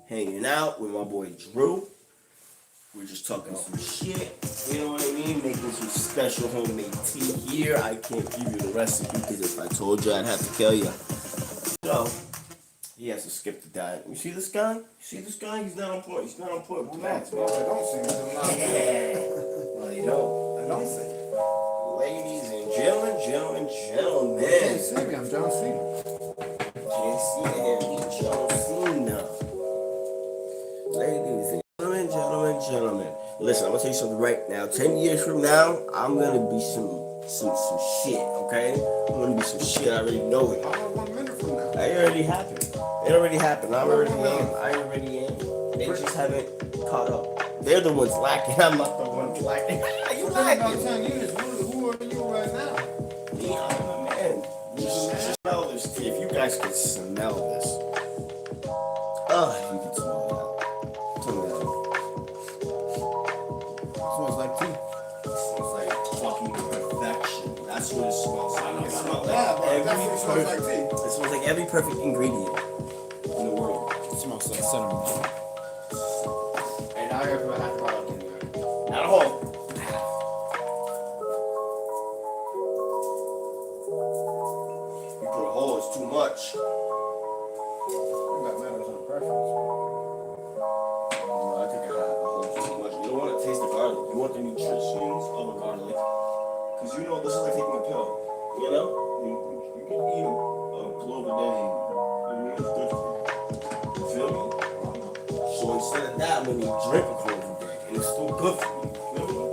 hanging out with my boy Drew. We're just talking some shit. You know what I mean? Making some special homemade tea here. I can't give you the recipe because if I told you, I'd have to kill you. So, he has to skip the diet. You see this guy? You see this guy? He's not on point. He's not on point with Max, man. I don't see it. I'm not. Well, you don't. I don't see it. Ladies and gentlemen. You can't see me. I'm John Cena. Can't see him. He's John Cena. Ladies and gentlemen. Listen, I'm gonna tell you something right now. 10 years from now, I'm gonna be some shit, okay? I'm gonna be some shit. I already know it. How about 1 minute from now? It already happened. It already happened. I already am. They just haven't caught up. They're the ones lacking. I'm not the one lacking. You About lacking. 10 years. Who are you right now? Me, I'm a man. Just smell this tea. If you guys could smell this. Oh, if you could smell that. Tell me that. Smells like tea. It smells like fucking perfection. That's what it smells like. It smells Yeah, like but that's what it smells like tea. It smells like every perfect ingredient in the world. It smells like cinnamon. And I have a half bottle in there. Not a whole. You put a whole, it's too much. That matters on preference. I think a whole is too much. You don't want to taste the garlic. You want the nutritions of a garlic. Because you know this is like taking a pill. You know? You can eat a clove a day. It's good for you. You feel me? So instead of that, when you drink a clove a day, and it's still good for you. You feel me?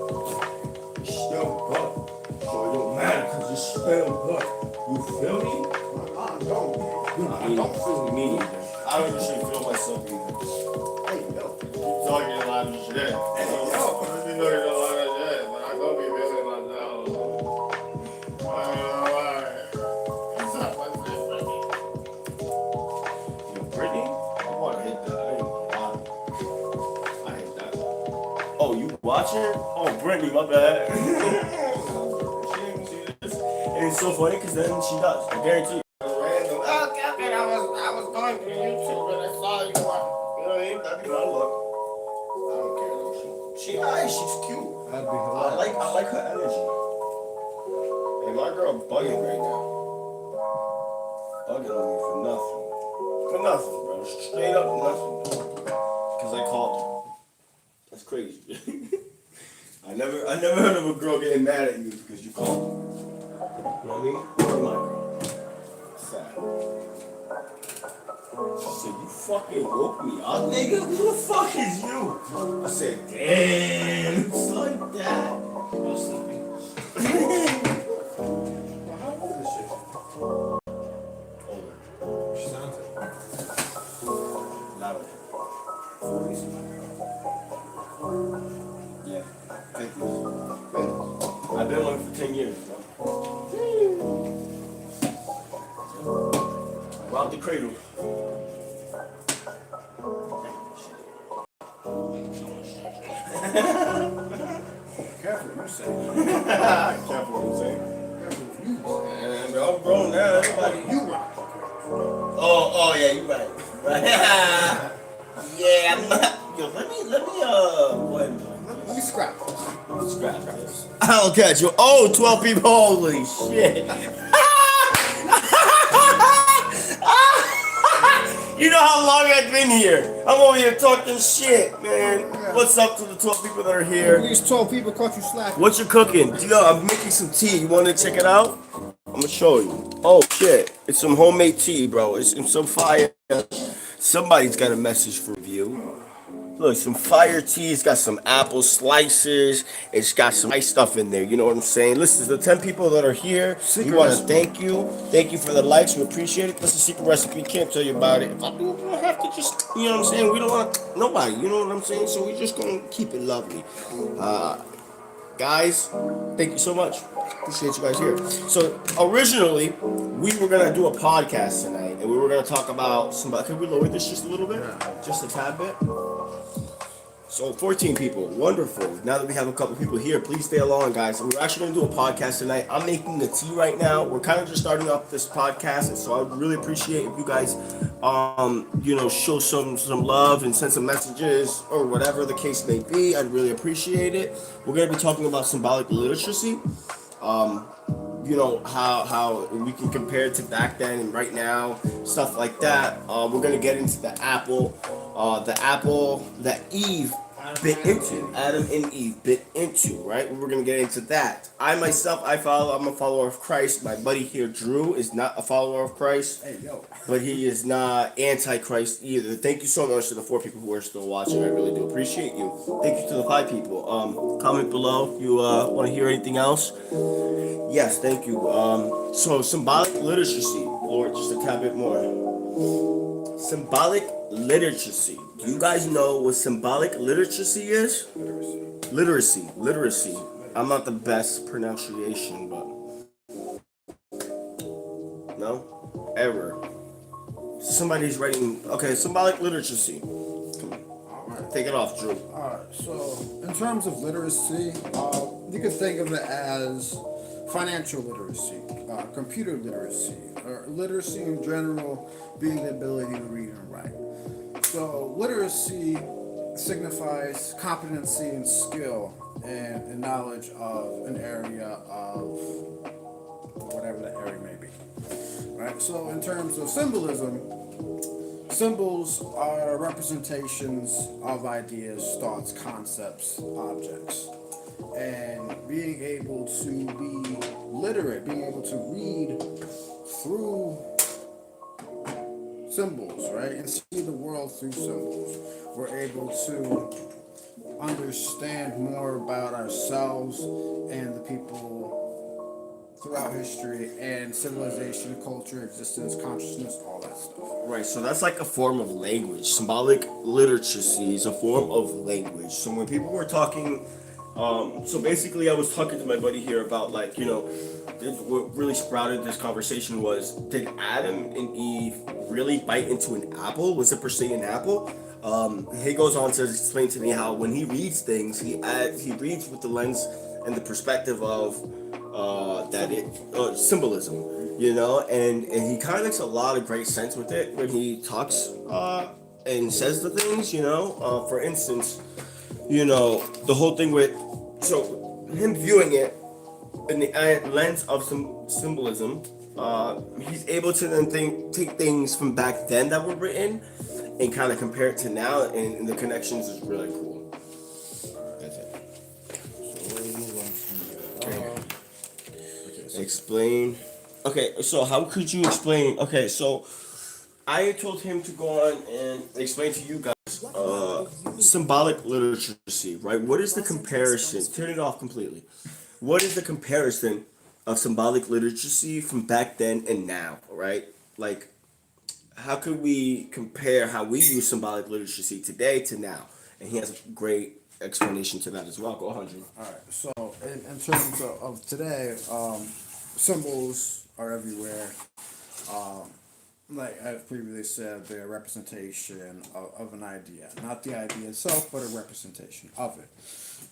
It's still good. So it don't matter because it's still good. You feel me? I don't feel me either. I don't usually feel myself either. Hey, yo. You're talking a lot of shit. Hey, yo. You're talking a lot of shit, but I don't be feeling myself. What's up? Yo, Brittany? I want to hit that. I hit that. Oh, you watching? Oh, Brittany, my bad. She didn't see this. And it's so funny because then she does. I guarantee you. I was going through YouTube and I saw you on. You know what I mean? That'd be my look. I don't care though. She's cute. That'd be hilarious. I like her energy. Hey, my girl bugging right now. Bugging on me for nothing. For nothing, bro. Straight up nothing. Because I called her. That's crazy. I never heard of a girl getting mad at you because you called her. You know what I mean? You're my girl. Sad. She said, you fucking woke me up, nigga? Who the fuck is you? I said, damn, it's like that. I was sleeping. How old is she? Older. She sounds it. Louder. 40s. Yeah. 50s. I've been on it for 10 years, bro. Robbed the cradle. Careful what you say. Careful what I'm saying. Careful what you say. And I'm grown now, everybody. You rock. Oh, yeah, you right. Right. Yeah, I'm not. Yo, let me, go ahead and Let me scrap. scrap this. I'll catch you. Oh, 12 people. Holy shit. You know how long I've been here. I'm over here talking shit, man. What's up to the 12 people that are here? These 12 people caught you slacking. What you cooking? Yo, I'm making some tea. You want to check it out? I'm going to show you. Oh, shit. It's some homemade tea, bro. It's some fire. Somebody's got a message for you. Look, some fire tea. It's got some apple slices. It's got some nice stuff in there. You know what I'm saying? Listen, the 10 people that are here, we want to thank you. Thank you for the likes. We appreciate it. This is a secret recipe. Can't tell you about it. If I do, we don't have to just, you know what I'm saying? We don't want nobody. You know what I'm saying? So we're just going to keep it lovely. Guys, thank you so much. Appreciate you guys here. So originally, we were going to do a podcast tonight. And we were going to talk about somebody. Can we lower this just a little bit? Just a tad bit? So 14 people, wonderful. Now that we have a couple people here, please stay along, guys. We're actually gonna do a podcast tonight. I'm making the tea right now. We're kind of just starting off this podcast, and so I'd really appreciate if you guys, show some love and send some messages or whatever the case may be. I'd really appreciate it. We're gonna be talking about symbolic literacy. How we can compare it to back then and right now, stuff like that. We're gonna get into the apple that Eve bit into, Adam and Eve bit into, right? We're gonna get into that. I'm a follower of Christ. My buddy here, Drew, is not a follower of Christ. Hey, yo. But he is not anti-Christ either. Thank you so much to the 4 people who are still watching. I really do appreciate you. Thank you to the 5 people. Comment below if you want to hear anything else. Yes, thank you. So symbolic literacy, Lord, just a tad bit more. Symbolic literacy. Do you guys know what symbolic literacy is? Literacy. I'm not the best pronunciation, but no error. Somebody's writing. Okay, symbolic literacy. Come on, take it off, Drew. Alright, so in terms of literacy, you can think of it as financial literacy, computer literacy, or literacy in general being the ability to read and write. So literacy signifies competency and skill and knowledge of an area of whatever that area may be. Right? So in terms of symbolism, symbols are representations of ideas, thoughts, concepts, objects. And being able to be literate, being able to read through symbols, right? And see the world through symbols. We're able to understand more about ourselves and the people throughout history and civilization, culture, existence, consciousness, all that stuff. Right, so that's like a form of language. Symbolic literacy is a form of language. So when people were talking, so basically I was talking to my buddy here about what really sprouted this conversation was, did Adam and Eve really bite into an apple? Was it per se an apple? He goes on to explain to me how when he reads things, he reads with the lens and the perspective of symbolism, and he kind of makes a lot of great sense with it when he talks and says the things, for instance, the whole thing with, so him viewing it in the lens of some symbolism, he's able to then take things from back then that were written and kind of compare it to now, and the connections is really cool. That's it. So we'll move on from there. Explain. Okay, so how could you explain? Okay, so I told him to go on and explain to you guys symbolic literacy, right? What is the comparison? Turn it off completely. What is the comparison of symbolic literacy from back then and now, right? Like, how could we compare how we use symbolic literacy today to now? And he has a great explanation to that as well. Go 100. Alright, so in terms of today, symbols are everywhere. Like I've previously said, they're a representation of an idea. Not the idea itself, but a representation of it.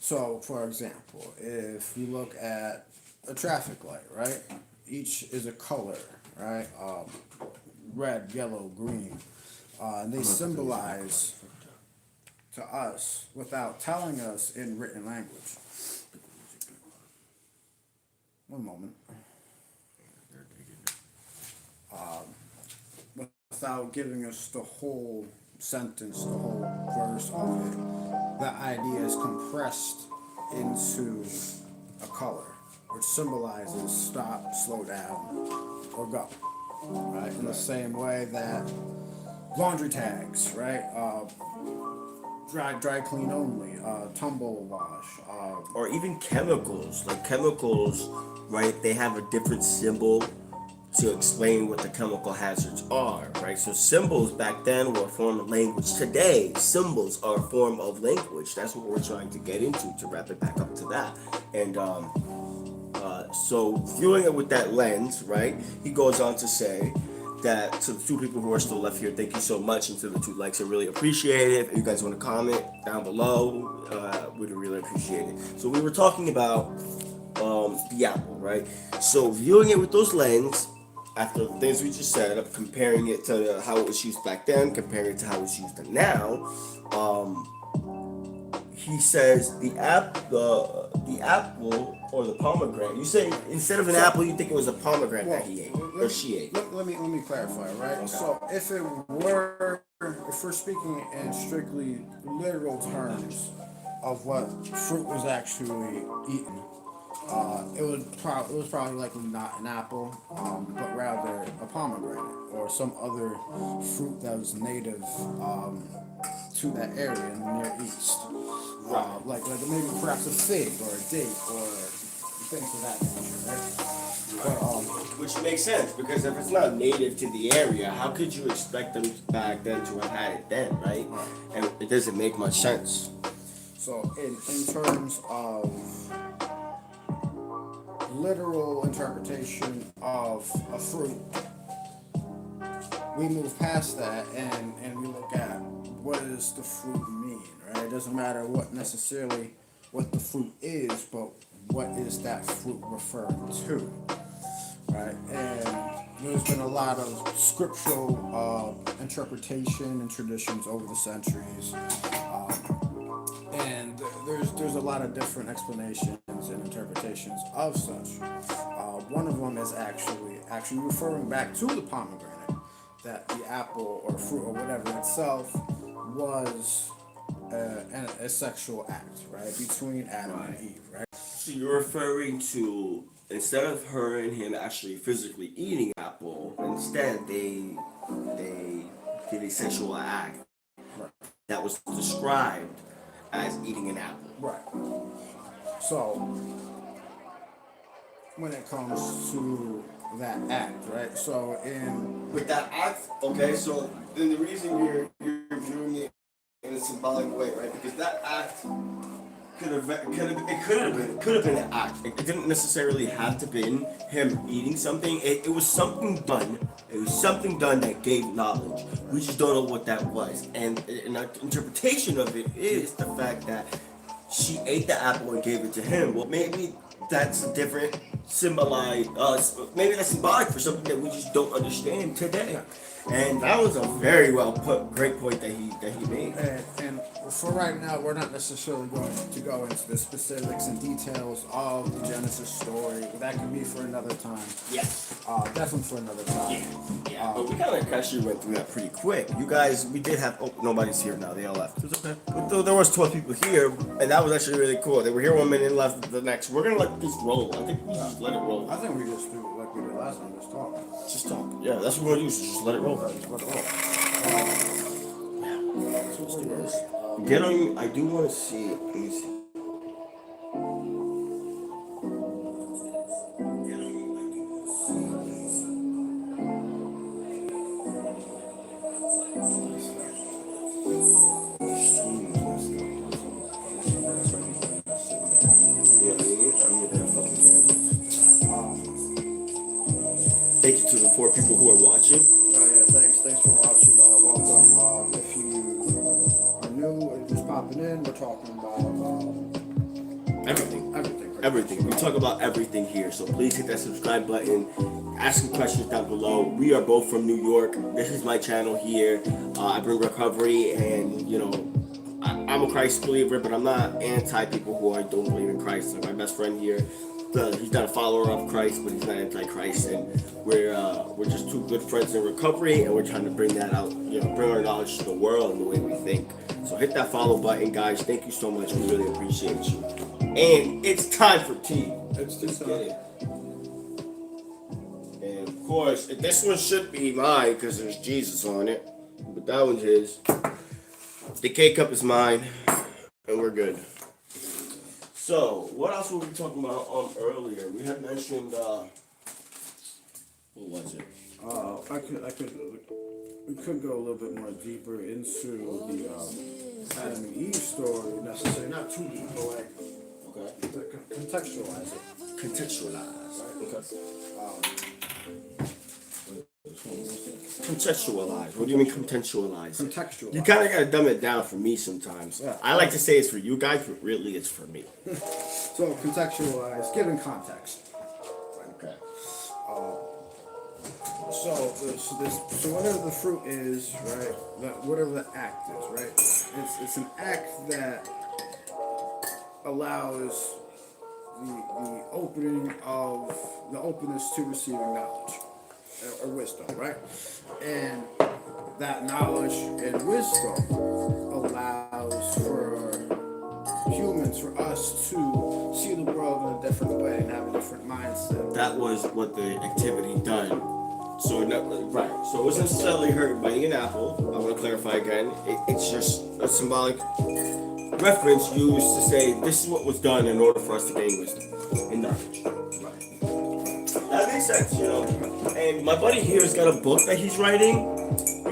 So, for example, if you look at a traffic light, right? Each is a color, right? Red, yellow, green. And they symbolize to us without telling us in written language. One moment. Without giving us the whole sentence, the whole verse of it, the idea is compressed into a color, which symbolizes stop, slow down, or go. Right? In the same way that laundry tags, right? Dry clean only, tumble wash, Or even chemicals. Like chemicals, right? They have a different symbol to explain what the chemical hazards are, right? So symbols back then were a form of language. Today, symbols are a form of language. That's what we're trying to get into, to wrap it back up to that. And so viewing it with that lens, right, he goes on to say that to the 2 people who are still left here, thank you so much, and to the 2 likes, I really appreciate it. If you guys want to comment down below, we'd really appreciate it. So we were talking about the apple, right? So viewing it with those lens, after the things we just said, of comparing it to how it was used back then, comparing it to how it's used now, he says the apple or the pomegranate. You say instead of an apple, you think it was a pomegranate that he ate or she ate. Let me clarify, right? Okay. So if we're speaking in strictly literal terms of what fruit was actually eaten, it was probably likely not an apple, but rather a pomegranate or some other fruit that was native to that area in the Near East. Like maybe perhaps a fig or a date or things of that nature, right? But, Which makes sense, because if it's not native to the area, how could you expect them back then to have had it then, right? And it doesn't make much sense. so in terms of literal interpretation of a fruit, we move past that and we look at what does the fruit mean, right? It doesn't matter what necessarily what the fruit is, but what is that fruit referring to, right? And there's been a lot of scriptural interpretation and traditions over the centuries, and there's a lot of different explanations and interpretations of such. One of them is actually referring back to the pomegranate, that the apple or fruit or whatever itself was a sexual act, right, between Adam and Eve, right? So you're referring to, instead of her and him actually physically eating apple, instead they did a sexual act Right. that was described as eating an apple. Right. So when it comes to that act, right? So With that act, okay, so then the reason you're viewing it in a symbolic way, right? Because that act could have been an act. It didn't necessarily have to been him eating something. It was something done. It was something done that gave knowledge. We just don't know what that was. And our interpretation of it is the fact that she ate the apple and gave it to him. Well, maybe that's a different maybe that's symbolic for something that we just don't understand today. And that was a very well put, great point that he made. and for right now, we're not necessarily going to go into the specifics and details of the Genesis story. That could be for another time. Yes. Definitely for another time. Yeah. But we kind of actually went through that pretty quick. You guys, we did have. Oh, nobody's here now. They all left. It's okay. But there was 12 people here, and that was actually really cool. They were here 1 minute and left the next. We're gonna let this roll. I think we just let it roll. I think we just do it like we did last time. Just talk. Just talk. Yeah, that's what we're gonna do. Just let it roll. Just let it roll. Let's do this. Get on. I do want to see it. Let me see. Thank you to the 4 people who are watching. Thanks for watching. Welcome. If you are new or just popping in, we're talking about Everything. We talk about everything here. So please hit that subscribe button. Ask some questions down below. We are both from New York. This is my channel here. I bring recovery, and I'm a Christ believer, but I'm not anti people who don't believe in Christ. Like my best friend here, he's not a follower of Christ, but he's not anti-Christ, and we're just 2 good friends in recovery, and we're trying to bring that out, bring our knowledge to the world and the way we think. So hit that follow button, guys. Thank you so much. We really appreciate you. And it's time for tea. Let's get it. And of course, this one should be mine because there's Jesus on it, but that one's his. The K-cup is mine, and we're good. So, what else were we talking about earlier? We had mentioned, what was it? we could go a little bit more deeper into the Adam and Eve story, necessarily not too deep, but like contextualize it. Contextualize. Right? Okay. Contextualize. What do you mean contextualize? Contextualize. You kind of gotta dumb it down for me sometimes. Yeah. I like to say it's for you guys, but really it's for me. So contextualize, given context. Okay. So whatever the fruit is, right? Whatever the act is, right? It's an act that allows the openness to receiving knowledge or wisdom, right? And that knowledge and wisdom allows for humans, for us to see the world in a different way and have a different mindset. That was what the activity done. So right. So it wasn't necessarily hurt by eating an apple. I want to clarify again. It's just a symbolic reference used to say this is what was done in order for us to gain wisdom and knowledge. Right. That makes sense, you know. And my buddy here has got a book that he's writing.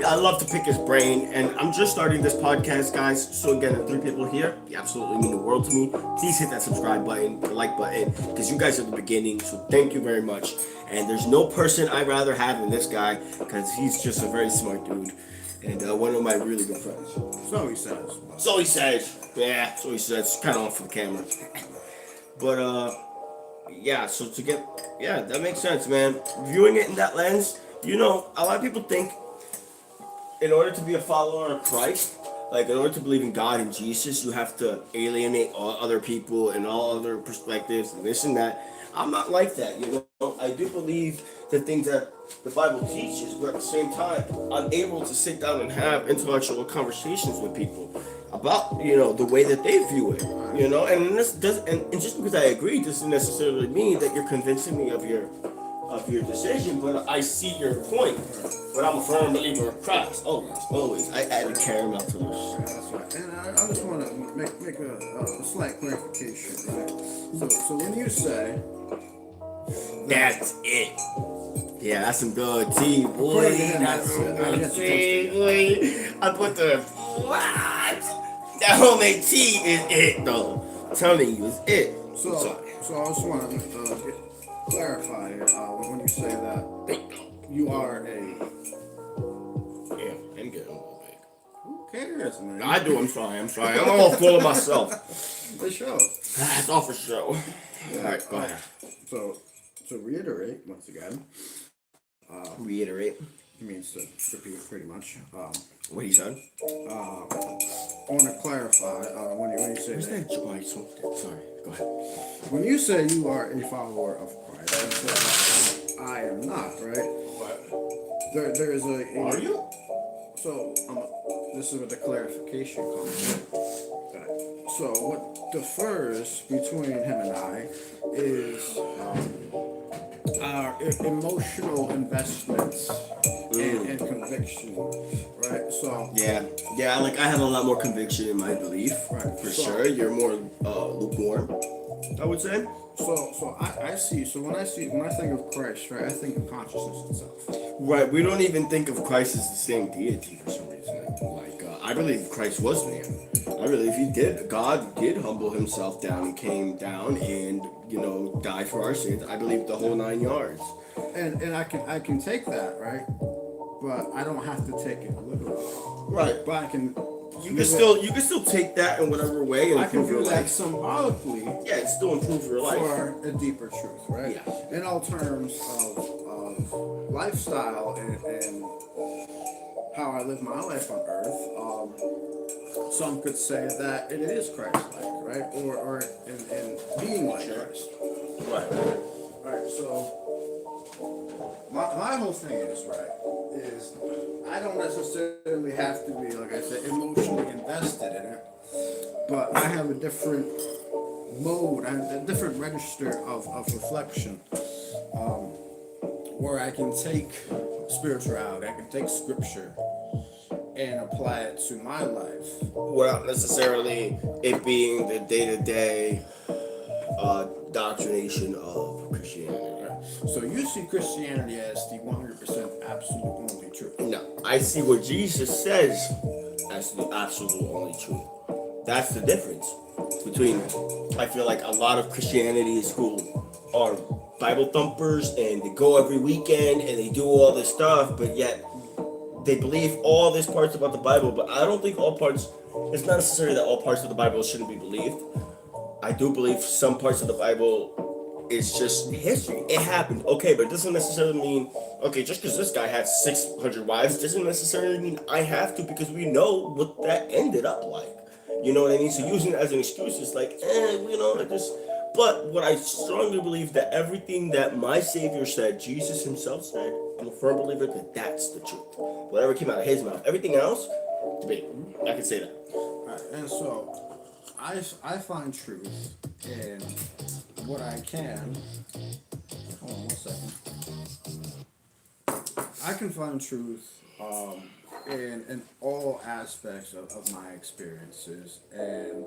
I love to pick his brain, and I'm just starting this podcast, guys. So again, the 3 people here, you absolutely mean the world to me. Please hit that subscribe button, the like button, because you guys are the beginning. So thank you very much. And there's no person I'd rather have than this guy, because he's just a very smart dude, and one of my really good friends. So he says. So he says. Yeah, so he says. Kind of off for the camera. But yeah. So that makes sense, man. Viewing it in that lens, you know, a lot of people think, in order to be a follower of Christ, like in order to believe in God and Jesus, you have to alienate all other people and all other perspectives and this and that. I'm not like that, you know. I do believe the things that the Bible teaches, but at the same time, I'm able to sit down and have intellectual conversations with people about, you know, the way that they view it, you know. And this doesn't, and just because I agree doesn't necessarily mean that you're convincing me of your decision, but I see your point. But I'm a firm believer of Christ. Always. I added caramel to this. That's right. And I just want to make a slight clarification, right? So when you say that's it. Yeah, that's some good tea, boy. That's some good tea, boy. I put the what? That homemade tea is it, though. I'm telling you, it's it. So I just want to clarify here when you say that you are a. Yeah, I'm getting a little big. Who cares, man? I do. I'm sorry. I'm all full of myself. The show. It's all for show. All right, go ahead. So to reiterate once again. Reiterate. Means to repeat pretty much. What he said. I want to clarify when you say Where's that. that joy? Sorry. Go ahead. When you say you are a follower of Christ, you say I am not, right? What? There is a. Are you? So this is where the clarification comes in. So what differs between him and I is our emotional investments and conviction, right? So yeah. Like I have a lot more conviction in my belief, right, for so, sure. You're more lukewarm, I would say. So I see. So when I think of Christ, right, I think of consciousness itself. Right. We don't even think of Christ as the same deity for some reason. Like I believe Christ was man. I believe he did. God did humble himself down and came down and, you know, died for our sins. I believe the whole 9 yards. And I can take that, right? But I don't have to take it literally. Right. But I can. You can still take that in whatever way and I can improve your do that life. symbolically. Yeah, it still improves your life. For a deeper truth, right? Yeah. In all terms of lifestyle and how I live my life on earth, some could say that it is Christ-like, right? Or in being like Christ. Right. Right, so my whole thing is I don't necessarily have to be, like I said, emotionally invested in it, but I have a different mode, I have a different register of reflection, where I can take spirituality, I can take scripture and apply it to my life. Without necessarily it being the day-to-day doctrination of Christianity. So you see Christianity as the 100% absolute only truth. No, I see what Jesus says as the absolute only truth. That's the difference between, I feel like a lot of Christianities who are Bible thumpers and they go every weekend and they do all this stuff, but yet they believe all these parts about the Bible, but I don't think all parts. It's not necessarily that all parts of the Bible shouldn't be believed. I do believe some parts of the Bible is just history. It happened, okay, but it doesn't necessarily mean okay. Just because this guy had 600 wives doesn't necessarily mean I have to, because we know what that ended up like. You know what I mean? So using it as an excuse is like, I just. But what I strongly believe that everything that my Savior said, Jesus Himself said, I'm a firm believer that that's the truth. Whatever came out of His mouth, everything else, debate. I can say that. Right, and so I find truth in what I can. Hold on 1 second. I can find truth in all aspects of my experiences and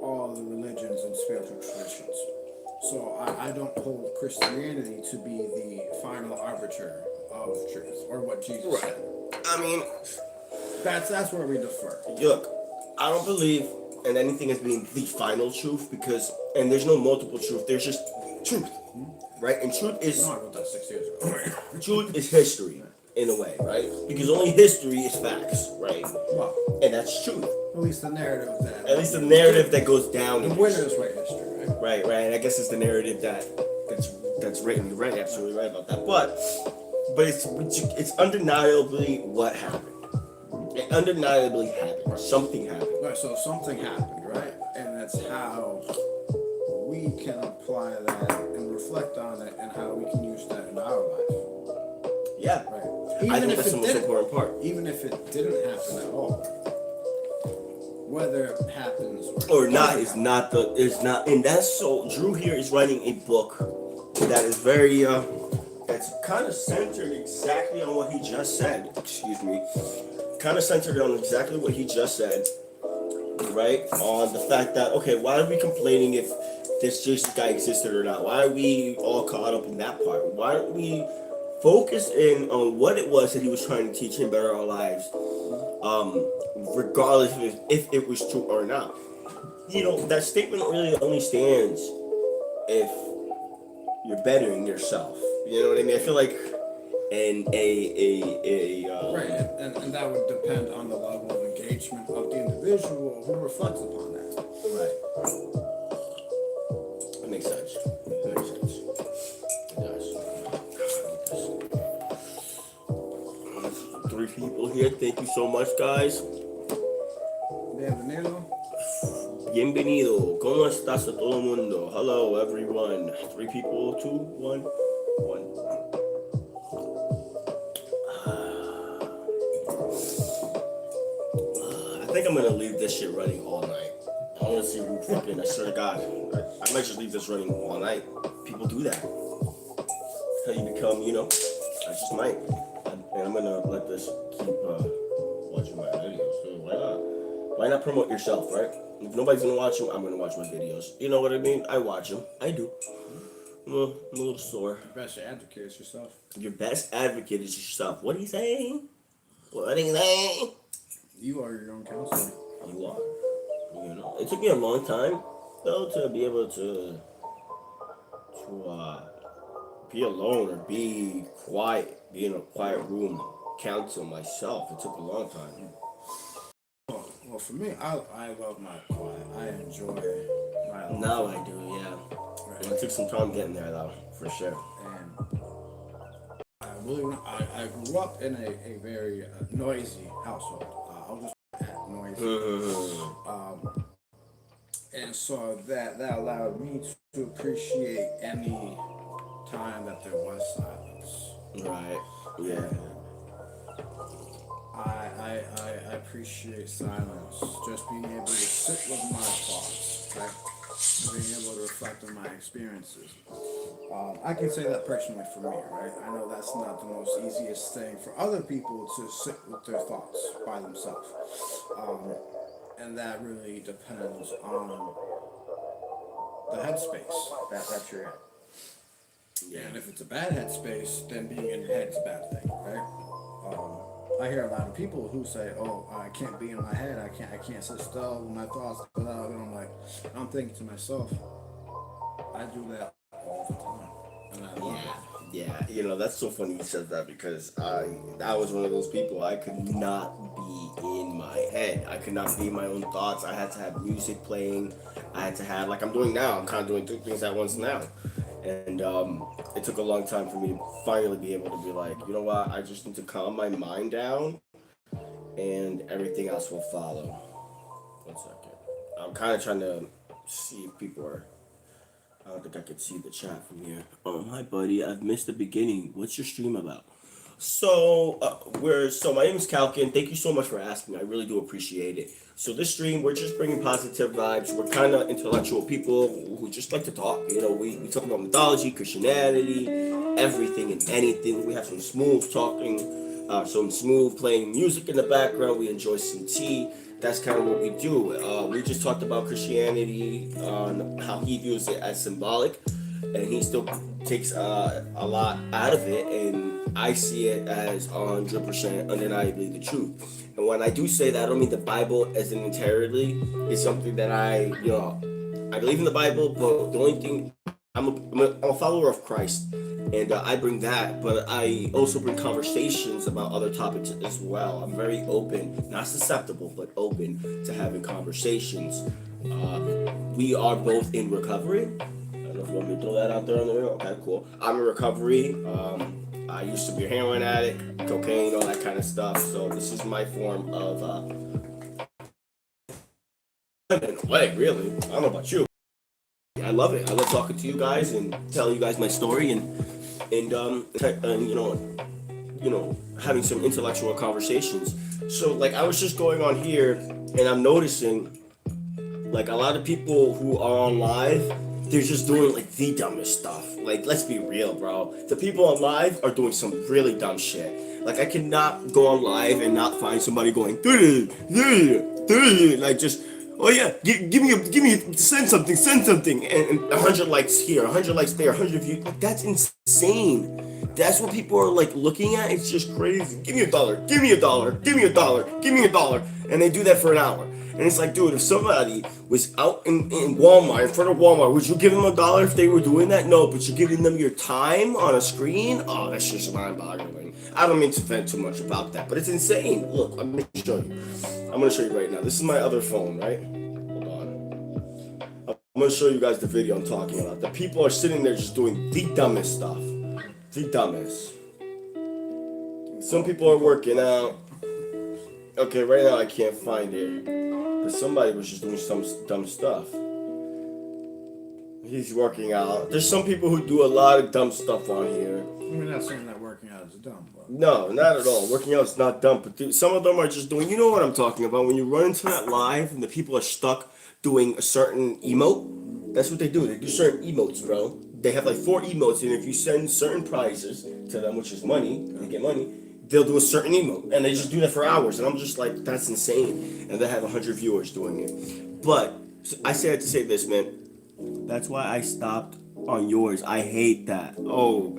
all the religions and spiritual traditions. So I don't hold Christianity to be the final arbiter of truth or what Jesus said. I mean, That's where we defer. look, I don't believe in anything as being the final truth and there's no multiple truth. There's just truth, right? And truth is No, I wrote that 6 years ago. truth is history in a way, right? Because only history is facts, right? Well, And that's truth. at least the narrative that. At least the narrative that goes down. The in winners write history, right? Right. And I guess it's the narrative that's written. You're right, absolutely right about that. But it's undeniably what happened. It undeniably happened. Something happened. Right, so something happened, right? And that's how we can apply that and reflect on it and how we can use that in our life. Yeah. Right. I think that's the most important part. Even if it didn't happen at all. Whether it happens Or not is not and that's so Drew here is writing a book that is very that's kind of centered exactly on what he just said. Excuse me. Kind of centered on exactly what he just said. Right? On the fact that, okay, why are we complaining if this Jesus guy existed or not? Why are we all caught up in that part? Why aren't we focused in on what it was that he was trying to teach and better our lives? Regardless if it was true or not. That statement really only stands if you're bettering yourself. You know what I mean? I feel like right, and that would depend on the level of engagement of the individual who reflects upon that. Right. That makes sense. It makes sense. It does. 3 people here. Thank you so much, guys. Bienvenido. Bienvenido. ¿Cómo estás a todo mundo? Hello, everyone. 3 people, 2, 1, 1. I think I'm gonna leave this shit running all night. I wanna see who fucking, I swear to God. I might just leave this running all night. People do that. That's how you become, I just might. And I'm gonna let this keep watching my videos. So why not? Why not promote yourself, right? If nobody's gonna watch them, I'm gonna watch my videos. You know what I mean? I watch them. I do. I'm a little sore. Your best advocate is yourself. Your best advocate is yourself. What are you saying? What are you saying? You are your own counselor. You are. It took me a long time, though, to be able to be alone or be quiet, be in a quiet room, counsel myself. It took a long time. Well, for me, I love my quiet. I enjoy my life. Now I do, yeah. Right. It took some time getting there, though, for sure. And I grew up in a very noisy household. I'll just add noisy. And so that allowed me to appreciate any time that there was silence. Right. Yeah. I appreciate silence. Just being able to sit with my thoughts, right? Being able to reflect on my experiences. I can say that personally for me, right? I know that's not the most easiest thing for other people to sit with their thoughts by themselves. And that really depends on the headspace that you're in. Yeah. And if it's a bad headspace, then being in your head is a bad thing, right? I hear a lot of people who say, "Oh, I can't be in my head. I can't sit still with my thoughts go out." And I'm thinking to myself, I do that all the time, and I love it. Yeah, that's so funny you said that because I was one of those people. I could not be in my head. I could not be in my own thoughts. I had to have music playing. I had to have, like I'm doing now, I'm kind of doing two things at once now. And it took a long time for me to finally be able to be like, you know what, I just need to calm my mind down and everything else will follow. 1 second. I'm kind of trying to see if people are. I don't think I could see the chat from here. Hi, buddy. I've missed the beginning. What's your stream about? So my name is Kalkin. Thank you so much for asking. I really do appreciate it. So this stream, we're just bringing positive vibes. We're kind of intellectual people who just like to talk. We talk about mythology, Christianity, everything and anything. We have some smooth talking, some smooth playing music in the background. We enjoy some tea. That's kind of what we do. We just talked about Christianity, on how he views it as symbolic, and he still takes a lot out of it, and I see it as 100% undeniably the truth. And when I do say that, I don't mean the Bible as an entirely. It's something that I believe in the Bible, but the only thing, I'm a follower of Christ, and I bring that, but I also bring conversations about other topics as well. I'm very open, not susceptible, but open to having conversations. We are both in recovery. I don't know if you want me to throw that out there on the real. Okay, cool. I'm in recovery. I used to be a heroin addict, cocaine, all that kind of stuff. So this is my form of in a way, really. I don't know about you. I love it. I love talking to you guys and telling you guys my story and having some intellectual conversations. So like I was just going on here and I'm noticing like a lot of people who are on live, they're just doing like the dumbest stuff. Like let's be real, bro. The people on live are doing some really dumb shit. Like I cannot go on live and not find somebody going like just oh yeah, give me, send something, and 100 likes here, 100 likes there, 100 views. Like that's insane. That's what people are like looking at. It's just crazy. Give me a dollar, give me a dollar, give me a dollar, give me a dollar, and they do that for an hour. And it's like, dude, if somebody was out in Walmart, in front of Walmart, would you give them a dollar if they were doing that? No, but you're giving them your time on a screen? Oh, that's just mind-boggling. I don't mean to vent too much about that, but it's insane. Look, I'm going to show you. I'm going to show you right now. This is my other phone, right? Hold on. I'm going to show you guys the video I'm talking about. The people are sitting there just doing the dumbest stuff. The dumbest. Some people are working out. Okay, right now I can't find it. But somebody was just doing some dumb stuff. He's working out. There's some people who do a lot of dumb stuff on here. We're not saying that working out is dumb, but No, not at all. Working out is not dumb, but some of them are just doing. You know what I'm talking about? When you run into that live and the people are stuck doing a certain emote, that's what they do. They do certain emotes, bro. They have like 4 emotes, and if you send certain prizes to them, which is money, they get money. They'll do a certain emote, and they just do that for hours, and I'm just like, that's insane. And they have 100 viewers doing it. But I say that to say this, man. That's why I stopped on yours. I hate that. Oh.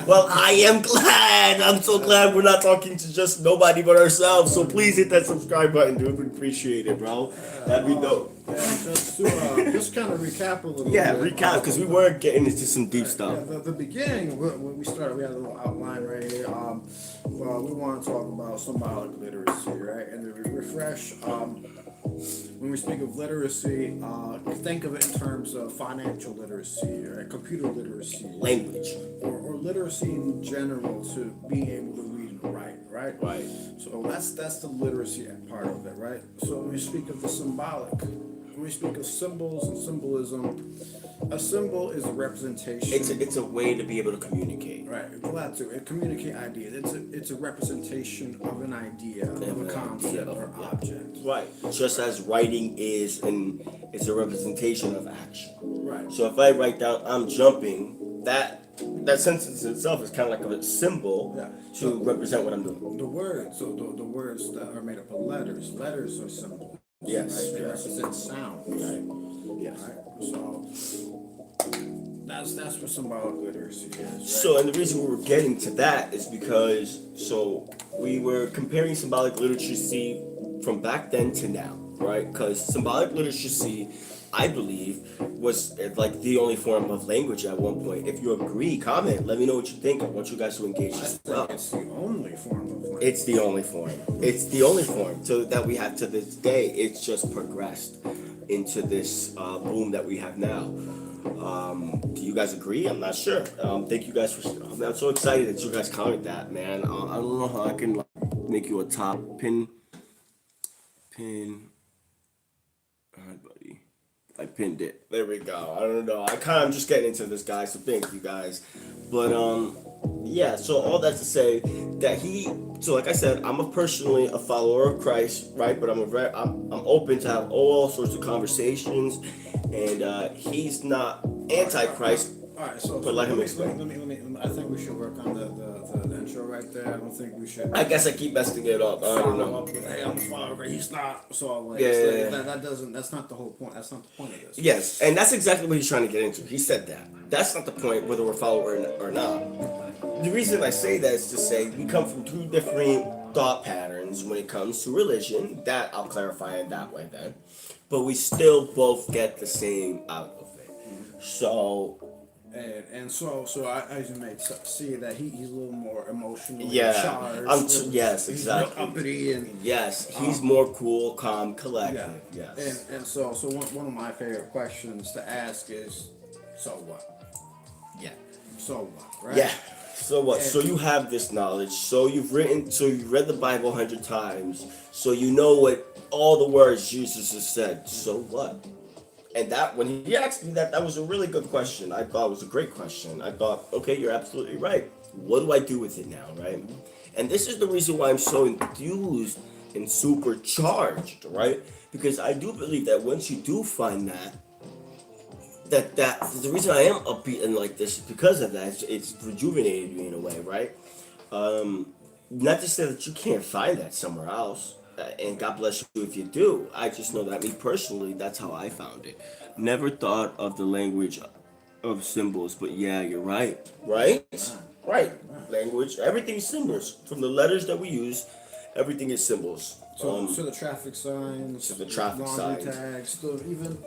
Well, I am glad. I'm so glad we're not talking to just nobody but ourselves. So please hit that subscribe button, dude. We'd appreciate it, bro. That'd be dope. just kind of recap a little Yeah, bit. recap, because we were getting into some deep stuff. Yeah, the beginning, when we started, we had a little outline right here. Well, we want to talk about symbolic literacy, right? And to refresh, when we speak of literacy, think of it in terms of financial literacy, right? Computer literacy, Language. or literacy in general, to being able to read and write, right? Right. So that's the literacy part of it, right? So when we speak of the symbolic, when we speak of symbols and symbolism, a symbol is a representation. It's a way to be able to communicate. Right, glad to communicate ideas. It's a representation of an idea, of a concept or object. Right. Just as writing is it's a representation of action. Right. So if I write down I'm jumping, that sentence itself is kind of like a symbol to represent what I'm doing. The words, so the words that are made up of letters. Letters are symbols. Yes. Right? They represent sound. Right. Yes. Right. So that's what symbolic literacy is. Right? So, and the reason we were getting to that is because we were comparing symbolic literacy from back then to now. right? Because symbolic literacy, I believe, was like the only form of language at one point. If you agree, comment. Let me know what you think. I want you guys to engage I as think well. it's the only form of language. It's the only form. It's the only form that we have to this day. It's just progressed into this boom that we have now. Do you guys agree? I'm not sure. Thank you guys for. I'm so excited that you guys comment that, man. I don't know how I can like, make you a top pin. All right, buddy. I pinned it. There we go. I don't know. I'm just getting into this, guys. So thank you guys. But yeah. So all that to say that he. So like I said, I'm personally a follower of Christ, right? But I'm open to have all sorts of conversations, and he's not anti-Christ. All right, so But let him me, explain. let me, I think we should work on the intro right there. I don't think we should. I guess I keep messing it up. I don't Follow know. up with, hey, I'm a follower. He's not. So like, Yeah, it's yeah, like, yeah. that doesn't. That's not the whole point. That's not the point of this. Yes, and that's exactly what he's trying to get into. He said that. That's not the point, whether we're follower or not. The reason I say that is to say we come from two different thought patterns when it comes to religion. That I'll clarify in that way then. But we still both get the same out of it. So And so I as you may see that he's a little more emotionally yeah, charged. yes, He's exactly. real uppity and Yes, he's more cool, calm, collected. yeah. Yes. And so one of my favorite questions to ask is, so what? Yeah. So what? Right? Yeah. So what? And- So you have this knowledge. So you've read the Bible 100 times. So you know what all the words Jesus has said. So what? And that when he asked me that was a really good question. I thought it was a great question. I thought, okay, you're absolutely right. What do I do with it now, right? And this is the reason why I'm so enthused and supercharged, right? Because I do believe that once you do find that the reason I am upbeat and like this is because of that. It's rejuvenated me in a way, right? Not to say that you can't find that somewhere else, and God bless you if you do. I just know that me personally, that's how I found it. Never thought of the language of symbols, but yeah, you're right. Right? Right. Language. Everything's symbols. From the letters that we use, everything is symbols. So the traffic signs, the traffic laundry signs. tags, even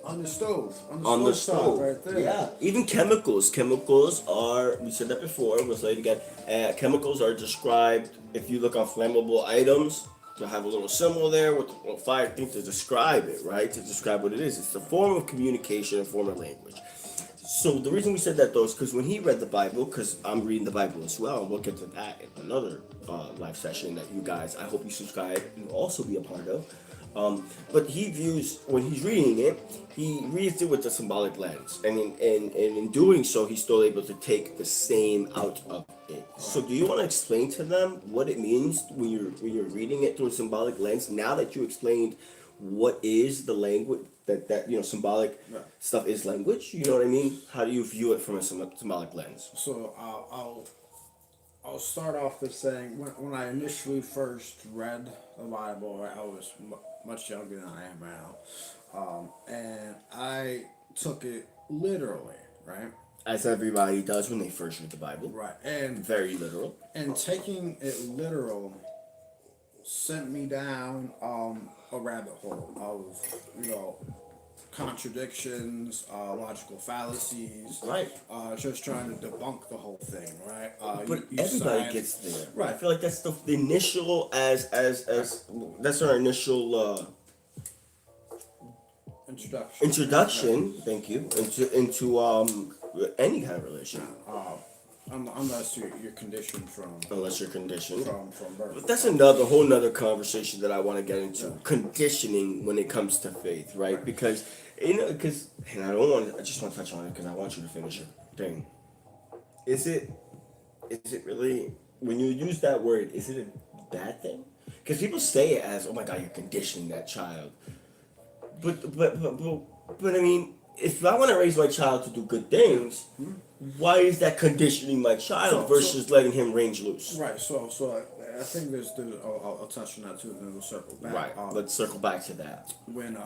on the stove, On the stove stove, right there. yeah. Even chemicals. Chemicals are. We said that before. We'll say it again. Chemicals are described. If you look on flammable items, you'll have a little symbol there with a fire thing to describe it, right? To describe what it is. It's a form of communication, a form of language. So the reason we said that though is because when he read the Bible, because I'm reading the Bible as well, and we'll get to that in another live session that you guys, I hope you subscribe and also be a part of. But he views when he's reading it, he reads it with a symbolic lens, and in doing so, he's still able to take the same out of it. So, do you want to explain to them what it means when you're reading it through a symbolic lens? Now that you explained what is the language that symbolic Right. stuff is language, you know what I mean? How do you view it from a symbolic lens? So I'll start off with saying when I initially first read the Bible, I was much younger than I am now, and I took it literally, right? As everybody does when they first read the Bible. Right, and Very literal. taking it literal sent me down a rabbit hole of contradictions, logical fallacies, Right. just trying to debunk the whole thing, right? But you everybody sign- gets there. Right. I feel like that's the initial as that's our initial introduction. Thank you. Into any kind of relation, Unless you're conditioned from unless you're conditioned. from birth. But that's another whole nother conversation that I want to get into. Conditioning when it comes to faith, right? Because and I just want to touch on it because I want you to finish your thing. Is it really when you use that word? Is it a bad thing? Because people say it as, "Oh my God, you're conditioning that child." But I mean, if I want to raise my child to do good things, why is that conditioning my child versus letting him range loose? Right. So I think there's I'll touch on that too, and then we'll circle back. Right. Let's circle back to that. When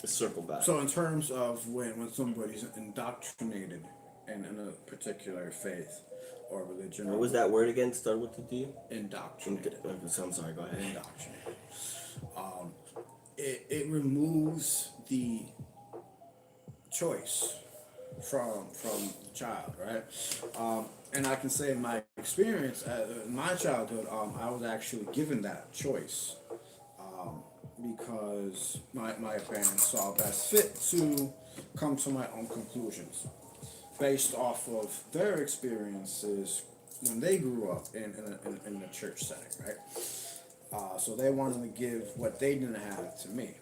Let's circle back. So in terms of when somebody's indoctrinated in a particular faith or religion, What was that word again? Start with the D. Indoctrinated. I'm sorry. Go ahead. Indoctrinated. it removes the choice from the child, right? And I can say in my experience, in my childhood, I was actually given that choice because my parents saw best fit to come to my own conclusions based off of their experiences when they grew up in a church setting, right? So they wanted to give what they didn't have to me.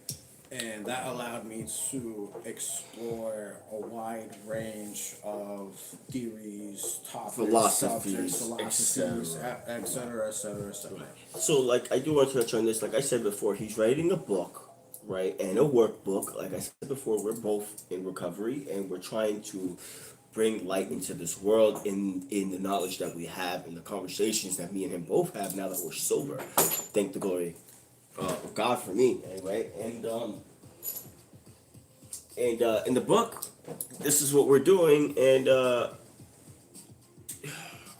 And that allowed me to explore a wide range of theories, topics, Philosophies, subjects, philosophies, et cetera, et cetera, et cetera. So, like, I do want to touch on this. Like I said before, he's writing a book, right, and a workbook. Like I said before, we're both in recovery, and we're trying to bring light into this world in the knowledge that we have and the conversations that me and him both have now that we're sober. Thank the glory of God for me, anyway. And in the book, this is what we're doing. And oh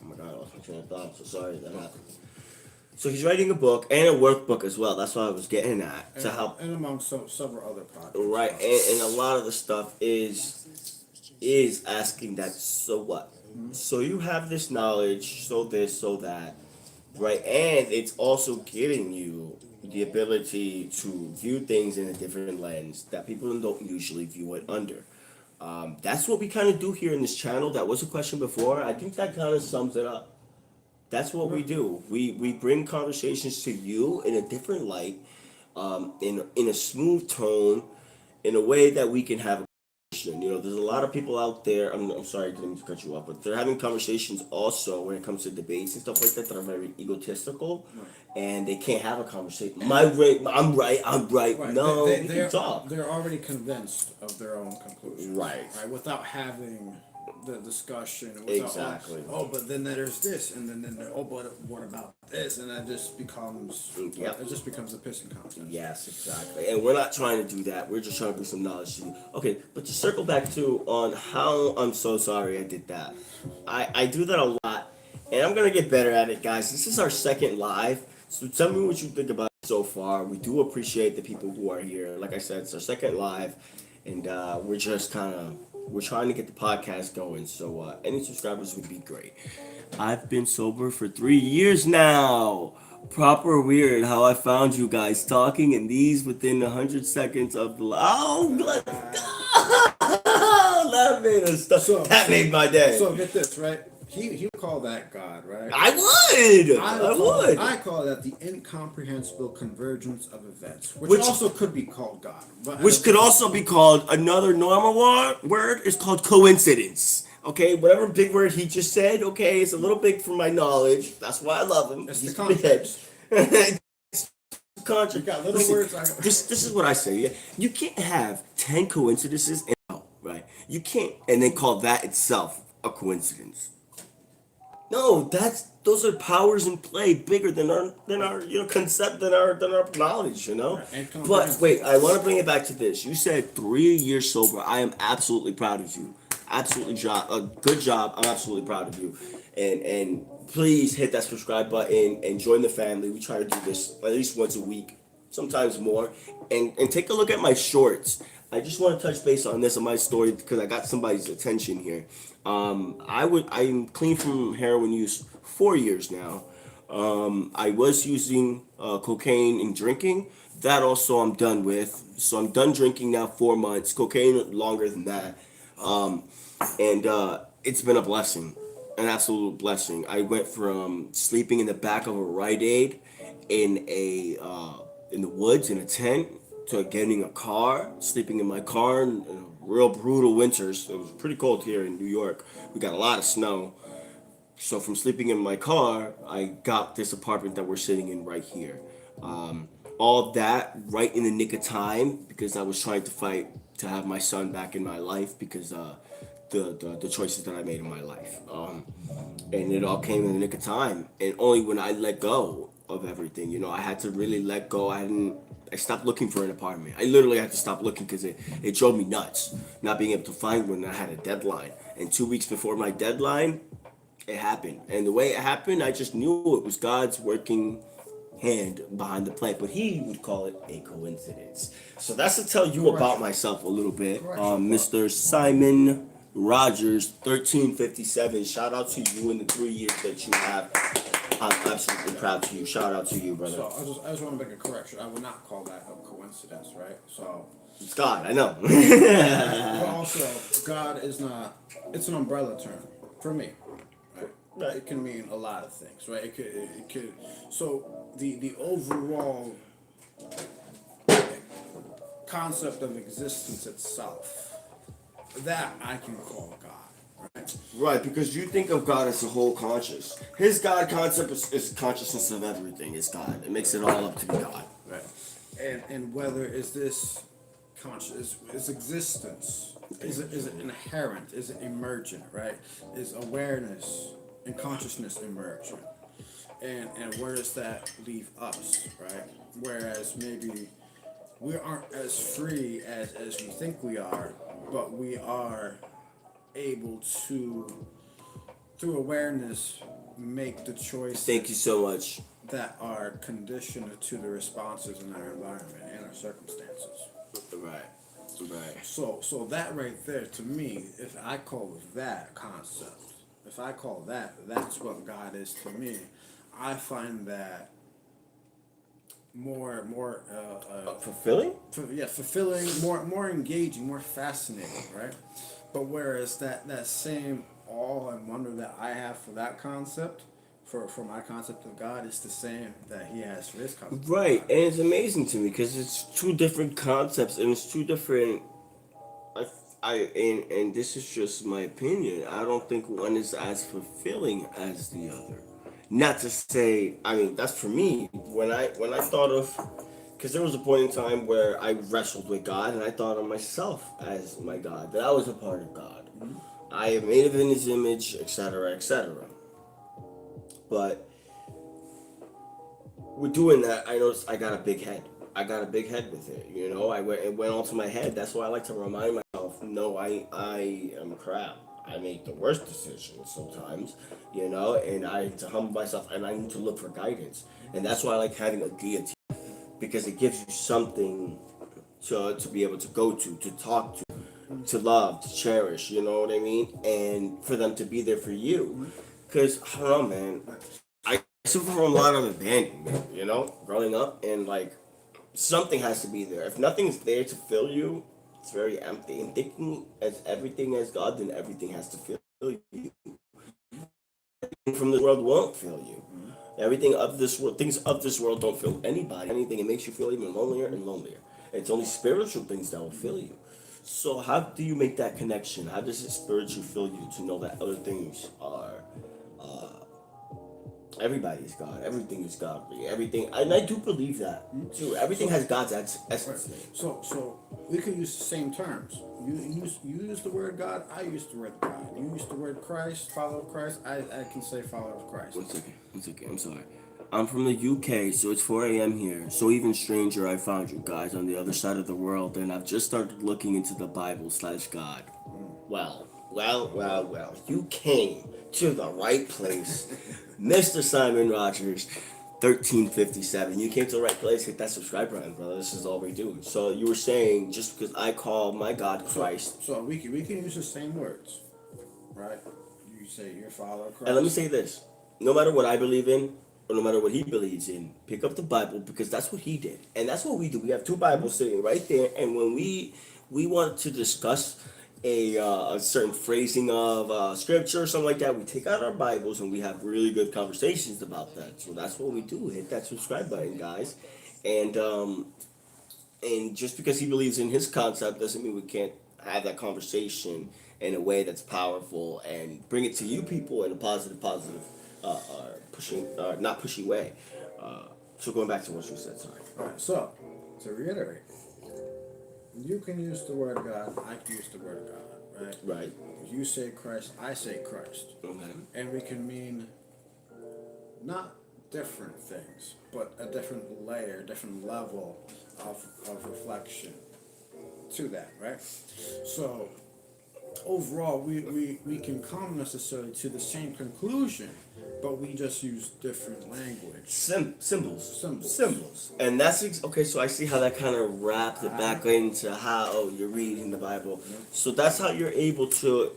my God, I lost my train of thought. I'm so sorry that happened. So he's writing a book and a workbook as well. That's what I was getting at to help. And among several other projects. Right, and a lot of the stuff is asking that. So what? Mm-hmm. So you have this knowledge. So this. So that. Right, and it's also giving you the ability to view things in a different lens that people don't usually view it under. That's what we kind of do here in this channel. That was a question before. I think that kind of sums it up. That's what we do. We bring conversations to you in a different light, in a smooth tone, in a way that we can have a conversation. You know, there's a lot of people out there. I'm sorry, I didn't mean to cut you off, but they're having conversations also when it comes to debates and stuff like that are very egotistical, and they can't have a conversation. I'm right. Right. No, we they're, can talk. they're already convinced of their own conclusions. Right. Without having the discussion. Without, Exactly. Oh, but then there's this, and then oh, but what about this? And that just becomes. Yep. It just becomes a pissing contest. Yes, exactly. And we're not trying to do that. We're just trying to bring some knowledge to you. Okay, but to circle back to on how I'm so sorry I did that. I do that a lot, and I'm gonna get better at it, guys. This is our second live, so tell me what you think about it so far. We do appreciate the people who are here. Like I said, it's our second live, and we're just we're trying to get the podcast going. So any subscribers would be great. I've been sober for 3 years now. Proper weird how I found you guys talking in these within 100 seconds of the let's go. That made us stuff. That made my day. So get this, right? He would call that God, right? I would. I call that the incomprehensible convergence of events, which also could be called God. But which could also be called another normal word is called coincidence. Okay, whatever big word he just said, okay, it's a little big for my knowledge. That's why I love him. It's He's the context. Contra. You got little Listen, words. this is what I say. Yeah? You can't have 10 coincidences and right. You can't and then call that itself a coincidence. No, those are powers in play bigger than our concept than our knowledge, But wait, I want to bring it back to this. You said 3 years sober. I am absolutely proud of you. Absolutely good job. I'm absolutely proud of you. And please hit that subscribe button and join the family. We try to do this at least once a week, sometimes more. And take a look at my shorts. I just want to touch base on this on my story because I got somebody's attention here. I'm clean from heroin use 4 years now. I was using cocaine and drinking. That also I'm done with. So I'm done drinking now 4 months. Cocaine longer than that. And it's been a blessing, an absolute blessing. I went from sleeping in the back of a Rite Aid in the woods in a tent to getting a car, sleeping in my car in real brutal winters. It was pretty cold here in New York. We got a lot of snow. So from sleeping in my car, I got this apartment that we're sitting in right here. All that right in the nick of time because I was trying to fight to have my son back in my life because the choices that I made in my life. And it all came in the nick of time. And only when I let go of everything, I had to really let go. I stopped looking for an apartment. I literally had to stop looking because it drove me nuts not being able to find one. I had a deadline. And 2 weeks before my deadline, it happened. And the way it happened, I just knew it was God's working hand behind the play, but he would call it a coincidence. So that's to tell you about myself a little bit. Mr. Simon Rogers, 1357. Shout out to you in the 3 years that you have. I'm absolutely proud to you. Shout out to you, brother. So I just want to make a correction. I would not call that a coincidence, right? So It's God, I know. but also, God is not. It's an umbrella term for me. Right? Right. It can mean a lot of things, right? It could. So the overall concept of existence itself, that I can call God, right? Right, because you think of God as a whole conscious. His God concept is consciousness of everything. Is God. It makes it all up to God. Right. And whether is this conscious is existence, is it inherent, is it emergent, right? Is awareness and consciousness emergent? And where does that leave us, right? Whereas maybe we aren't as free as we think we are, but we are able to, through awareness, make the choices Thank you so much. that are conditioned to the responses in our environment and our circumstances. Right. Right. So that right there, to me, if I call that concept, if I call that's what God is to me, I find that more Fulfilling? fulfilling, more engaging, more fascinating, right? But whereas that same awe and wonder that I have for that concept, for my concept of God, is the same that he has for his concept. of Right, God. and it's amazing to me because it's two different concepts and it's two different. And this is just my opinion. I don't think one is as fulfilling as the other. Not to say, I mean, that's for me. When I thought of, because there was a point in time where I wrestled with God and I thought of myself as my God, that I was a part of God. I am made in His image, etc., etc. But with doing that, I noticed I got a big head. I got a big head with it. You know, it went onto my head. That's why I like to remind myself, no, I am crap. I make the worst decisions sometimes, you know, and I need to humble myself and I need to look for guidance. And that's why I like having a deity, because it gives you something to be able to go to talk to love, to cherish, you know what I mean? And for them to be there for you. Because, I don't know, man, I suffer from a lot of abandonment, you know, growing up, and like something has to be there. If nothing's there to fill you, it's very empty. And thinking as everything as God, then everything has to fill you. From this world won't fill you. Everything of this world, things of this world don't fill anybody. Anything, it makes you feel even lonelier and lonelier. It's only spiritual things that will fill you. So how do you make that connection? How does it spiritually fill you to know that other things are everybody is God. Everything is godly. Everything, and I do believe that too. Everything has God's essence. So we can use the same terms. You use the word God. I use the word God. You use the word Christ, follower of Christ. I can say follower of Christ. One second. I'm sorry. I'm from the UK, so it's 4 a.m. here. So even stranger, I found you guys on the other side of the world, and I've just started looking into the Bible / God. Well. You came to the right place, Mr. Simon Rogers, 1357. You came to the right place. Hit that subscribe button, brother. This is all we do. So you were saying just because I call my God Christ. So we can use the same words, right? You say you're follower of Christ. And let me say this: no matter what I believe in, or no matter what he believes in, pick up the Bible, because that's what he did, and that's what we do. We have two Bibles sitting right there, and when we want to discuss a certain phrasing of scripture or something like that, we take out our Bibles and we have really good conversations about that. So that's what we do. Hit that subscribe button, guys, and just because he believes in his concept doesn't mean we can't have that conversation in a way that's powerful and bring it to you people in a positive, not pushy way. So going back to what you said, sorry. All right. So to reiterate, you can use the word God. I can use the word God. Right. Right. You say Christ. I say Christ. Okay. And we can mean not different things, but a different layer, different level of reflection to that, right? So overall we can come necessarily to the same conclusion, but we just use different language. Symbols. Symbols. And that's okay. So I see how that kind of wraps it back into how you're reading the Bible. So that's how you're able to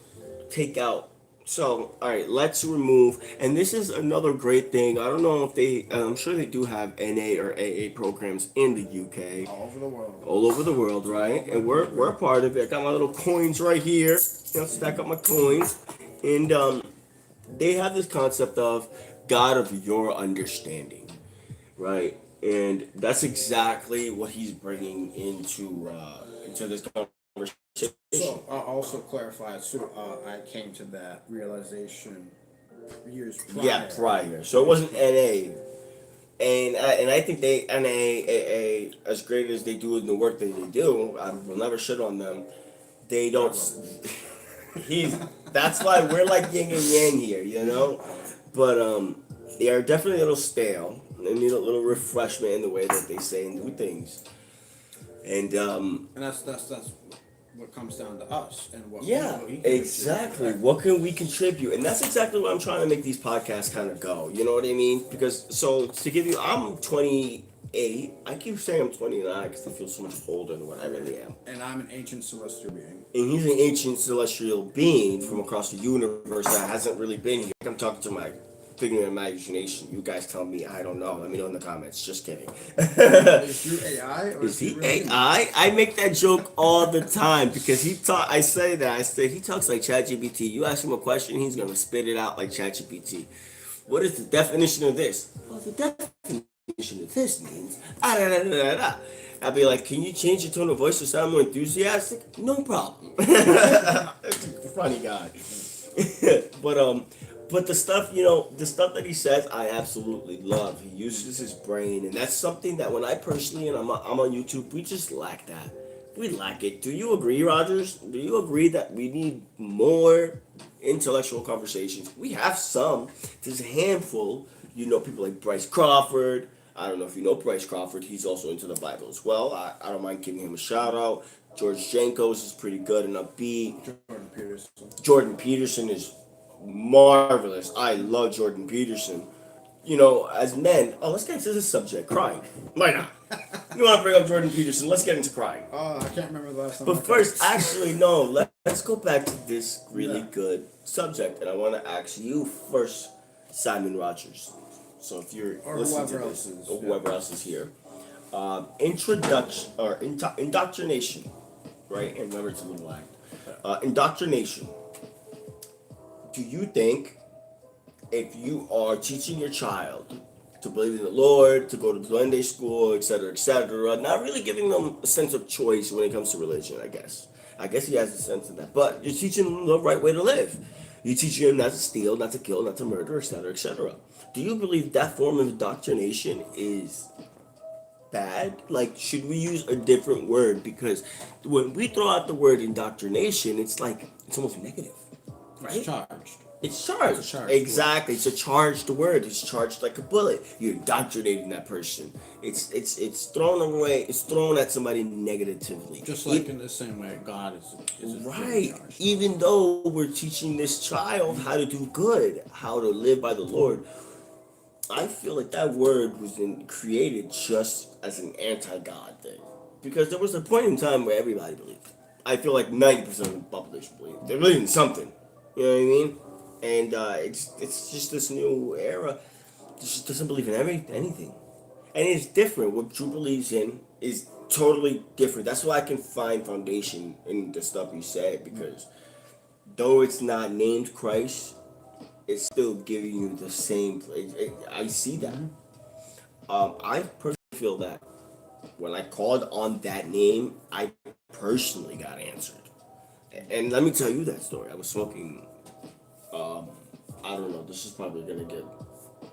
take out. So all right, let's remove. And this is another great thing. I don't know if they. I'm sure they do have NA or AA programs in the UK, All over the world. all over the world, right? And we're a part of it. I got my little coins right here. Stack up my coins, and they have this concept of God of your understanding, right? And that's exactly what he's bringing into this conversation. So I'll also clarify too. I came to that realization years prior. Yeah, prior. So it wasn't NA, and I think they NA as great as they do in the work that they do, I will never shit on them. They don't. He's that's why we're like yin and yang here, you know. But they are definitely a little stale. They need a little refreshment in the way that they say and do things. And And that's what comes down to us and what yeah, we can exactly. contribute. What can we contribute? And that's exactly what I'm trying to make these podcasts kind of go. You know what I mean? Because so to give you, I'm 28. I keep saying I'm 29 because I feel so much older than what I really am. And I'm an ancient celestial being. And he's an ancient celestial being from across the universe that hasn't really been here. I'm talking to my figure of imagination. You guys tell me I don't know. Let me know in the comments. Just kidding. Is you AI or Is he really- AI? I make that joke all the time because he talk. I say that. I say he talks like ChatGPT. You ask him a question, he's gonna spit it out like ChatGPT. What is the definition of this? Well, the definition of this means ah, da, da, da, da, da. I'd be like, can you change your tone of voice to sound more enthusiastic? No problem. That's a funny guy. But the stuff, the stuff that he says, I absolutely love. He uses his brain, and that's something that when I personally, and I'm on YouTube, we just lack that. We lack it. Do you agree, Rogers? Do you agree that we need more intellectual conversations? We have some. There's a handful. People like Bryce Crawford. I don't know if you know Bryce Crawford. He's also into the Bible as well. I don't mind giving him a shout out. George Jankos is pretty good and upbeat. Jordan Peterson. Jordan Peterson is marvelous. I love Jordan Peterson. As men, let's get into this subject, crying. Why not? You want to bring up Jordan Peterson? Let's get into crying. I can't remember the last time. But first, actually, no. Let's go back to this really good subject, and I want to ask you first, Simon Rogers. So if you're Or listening to whoever this, else is, or whoever else is here, introduction or indoctrination, right? And remember, it's a little lag. Indoctrination. Do you think if you are teaching your child to believe in the Lord, to go to Sunday school, etc., not really giving them a sense of choice when it comes to religion, I guess he has a sense of that, but you're teaching them the right way to live. You're teaching them not to steal, not to kill, not to murder, etc., Do you believe that form of indoctrination is bad? Like, should we use a different word? Because when we throw out the word indoctrination, it's almost negative. Right? It's charged. It's charged. It's a charged Exactly. It's a charged word. It's charged like a bullet. You're indoctrinating that person. It's thrown away. It's thrown at somebody negatively. Just like in the same way, God is Right. charged. Even though we're teaching this child how to do good, how to live by the Lord, I feel like that word was created just as an anti-God thing. Because there was a point in time where everybody believed. I feel like 90% of the population believed. They believe in something. You know what I mean? And it's just this new era. It just doesn't believe in anything. And it's different. What Drew believes in is totally different. That's why I can find foundation in the stuff you say, because though it's not named Christ, it's still giving you the same. I see that. I personally feel that when I called on that name, I personally got answered. And let me tell you that story. I was smoking. I don't know. This is probably gonna get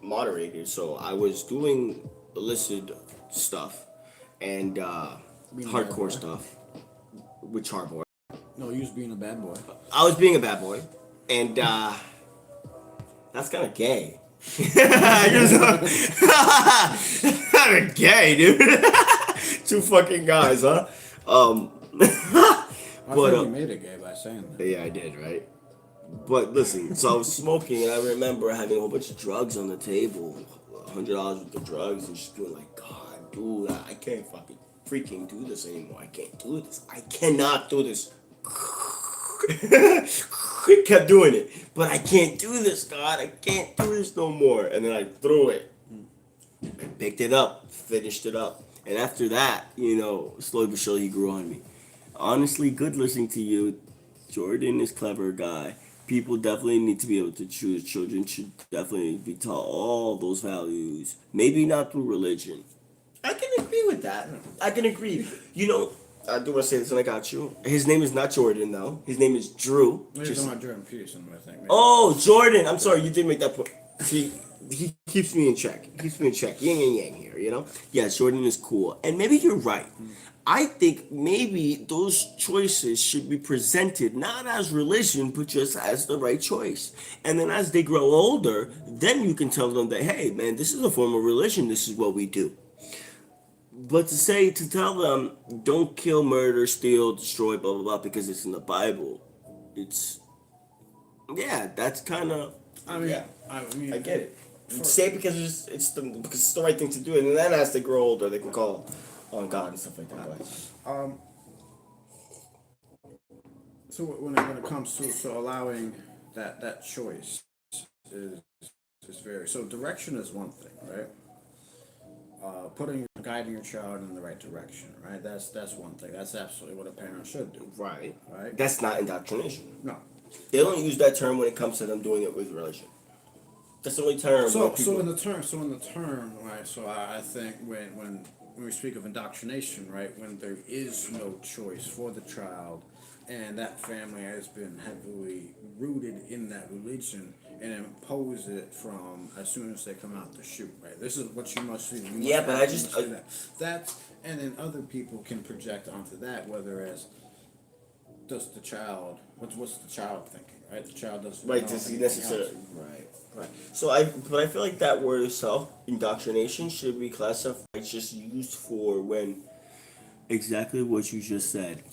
moderated. So I was doing illicit stuff and Being a bad hardcore boy. stuff with Charboy. No, you was being a bad boy. I was being a bad boy, and that's kind of gay. Kind of gay, dude. Two fucking guys, huh? I But think you made it gay by saying that. yeah, I did, right? But listen, so I was smoking, and I remember having a whole bunch of drugs on the table, $100 worth of drugs, and just being like, God, dude, I can't fucking freaking do this anymore. I can't do this. I cannot do this. Kept doing it, but I can't do this, God. I can't do this no more. And then I threw it, picked it up, finished it up, and after that, slowly but surely he grew on me. Honestly, good listening to you. Jordan is a clever guy. People definitely need to be able to choose. Children should definitely be taught all those values. Maybe not through religion. I can agree with that. I can agree. I do want to say this and I got you. His name is not Jordan, though. His name is Drew. You're talking about Jordan Peterson, I think. Maybe. Oh, Jordan. I'm sorry, you did make that point. See, he keeps me in check. He keeps me in check. Yin and yang here. Yeah, Jordan is cool. And maybe you're right. I think maybe those choices should be presented not as religion, but just as the right choice. And then as they grow older, then you can tell them that, hey, man, this is a form of religion. This is what we do. But to tell them, don't kill, murder, steal, destroy, blah, blah, blah, because it's in the Bible, that's kind of, I get it. Say it because because it's the right thing to do. And then as they grow older, they can call on God and stuff like that. So when it comes to allowing that choice is very, so direction is one thing, right? Guiding your child in the right direction, right? That's one thing. That's absolutely what a parent should do. Right. Right. That's not indoctrination. No. They don't use that term when it comes to them doing it with religion. That's the only term. So in the term, right? So I think when we speak of indoctrination, right, when there is no choice for the child, and that family has been heavily rooted in that religion and impose it from as soon as they come out the chute, right? This is what you must do. But I just that's and then other people can project onto that. Whereas, does the child what's the child thinking, right? The child doesn't right. Does he necessarily right? So I feel like that word itself, indoctrination, should be classified just used for when exactly what you just said.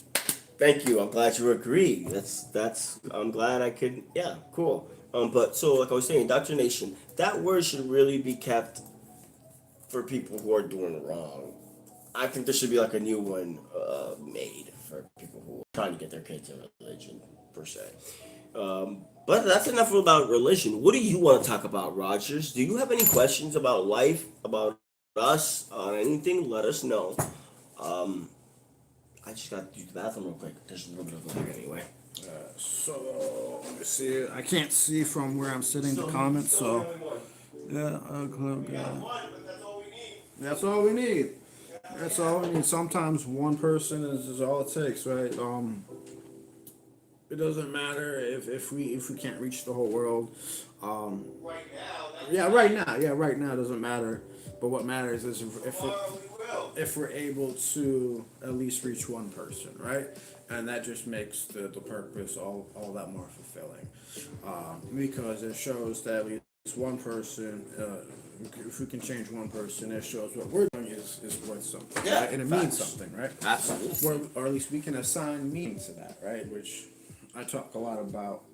Thank you. I'm glad you agree. I'm glad I could. Yeah, cool. But so like I was saying, indoctrination. That word should really be kept for people who are doing wrong. I think there should be like a new one made for people who are trying to get their kids in religion per se. But that's enough about religion. What do you want to talk about, Rogers? Do you have any questions about life, about us, on anything? Let us know. I just got to use the bathroom real quick. There's a little bit of lag anyway. So let me see. I can't see from where I'm sitting the comments. So yeah, that's all we need. That's all we need. Sometimes one person is all it takes, right? It doesn't matter if we can't reach the whole world. Right now. Right now doesn't matter. But what matters is if we're able to at least reach one person, right? And that just makes the purpose all that more fulfilling, because it shows that at least one person, if we can change one person, it shows what we're doing is worth something, right? And it means something, right? Absolutely. Or at least we can assign meaning to that, right? Which I talk a lot about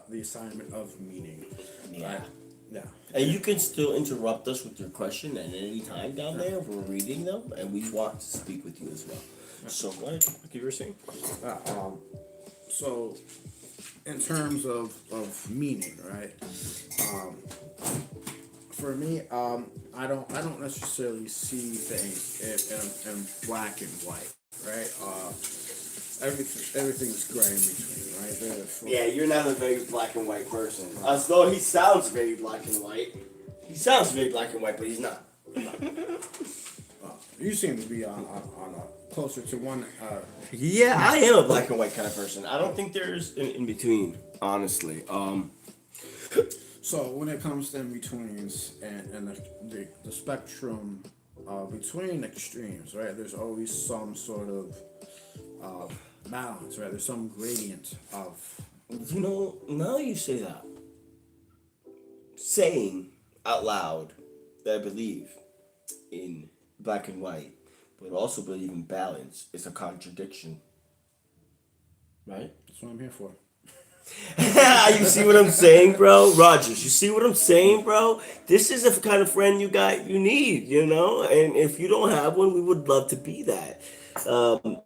the assignment of meaning. Yeah. Right? Yeah. And you can still interrupt us with your question at any time down there. We're reading them, and we want to speak with you as well. So, what you were saying? So, in terms of meaning, right? For me, I don't necessarily see things in black and white, right? Everything's gray in between, right? Yeah, you're not a very black and white person. As though he sounds very black and white. He sounds very black and white, but he's not. You seem to be on closer to one. Yeah, I am a black and white kind of person. I don't think there's in between, honestly. So when it comes to in betweens and the spectrum between extremes, right? There's always some sort of balance, right? There's some gradient of. Now you say that, saying out loud that I believe in black and white, but also believe in balance is a contradiction. right? That's what I'm here for. You see what I'm saying, bro? Rogers, you see what I'm saying, bro? This is the kind of friend you need, you know? And if you don't have one, we would love to be that. Um,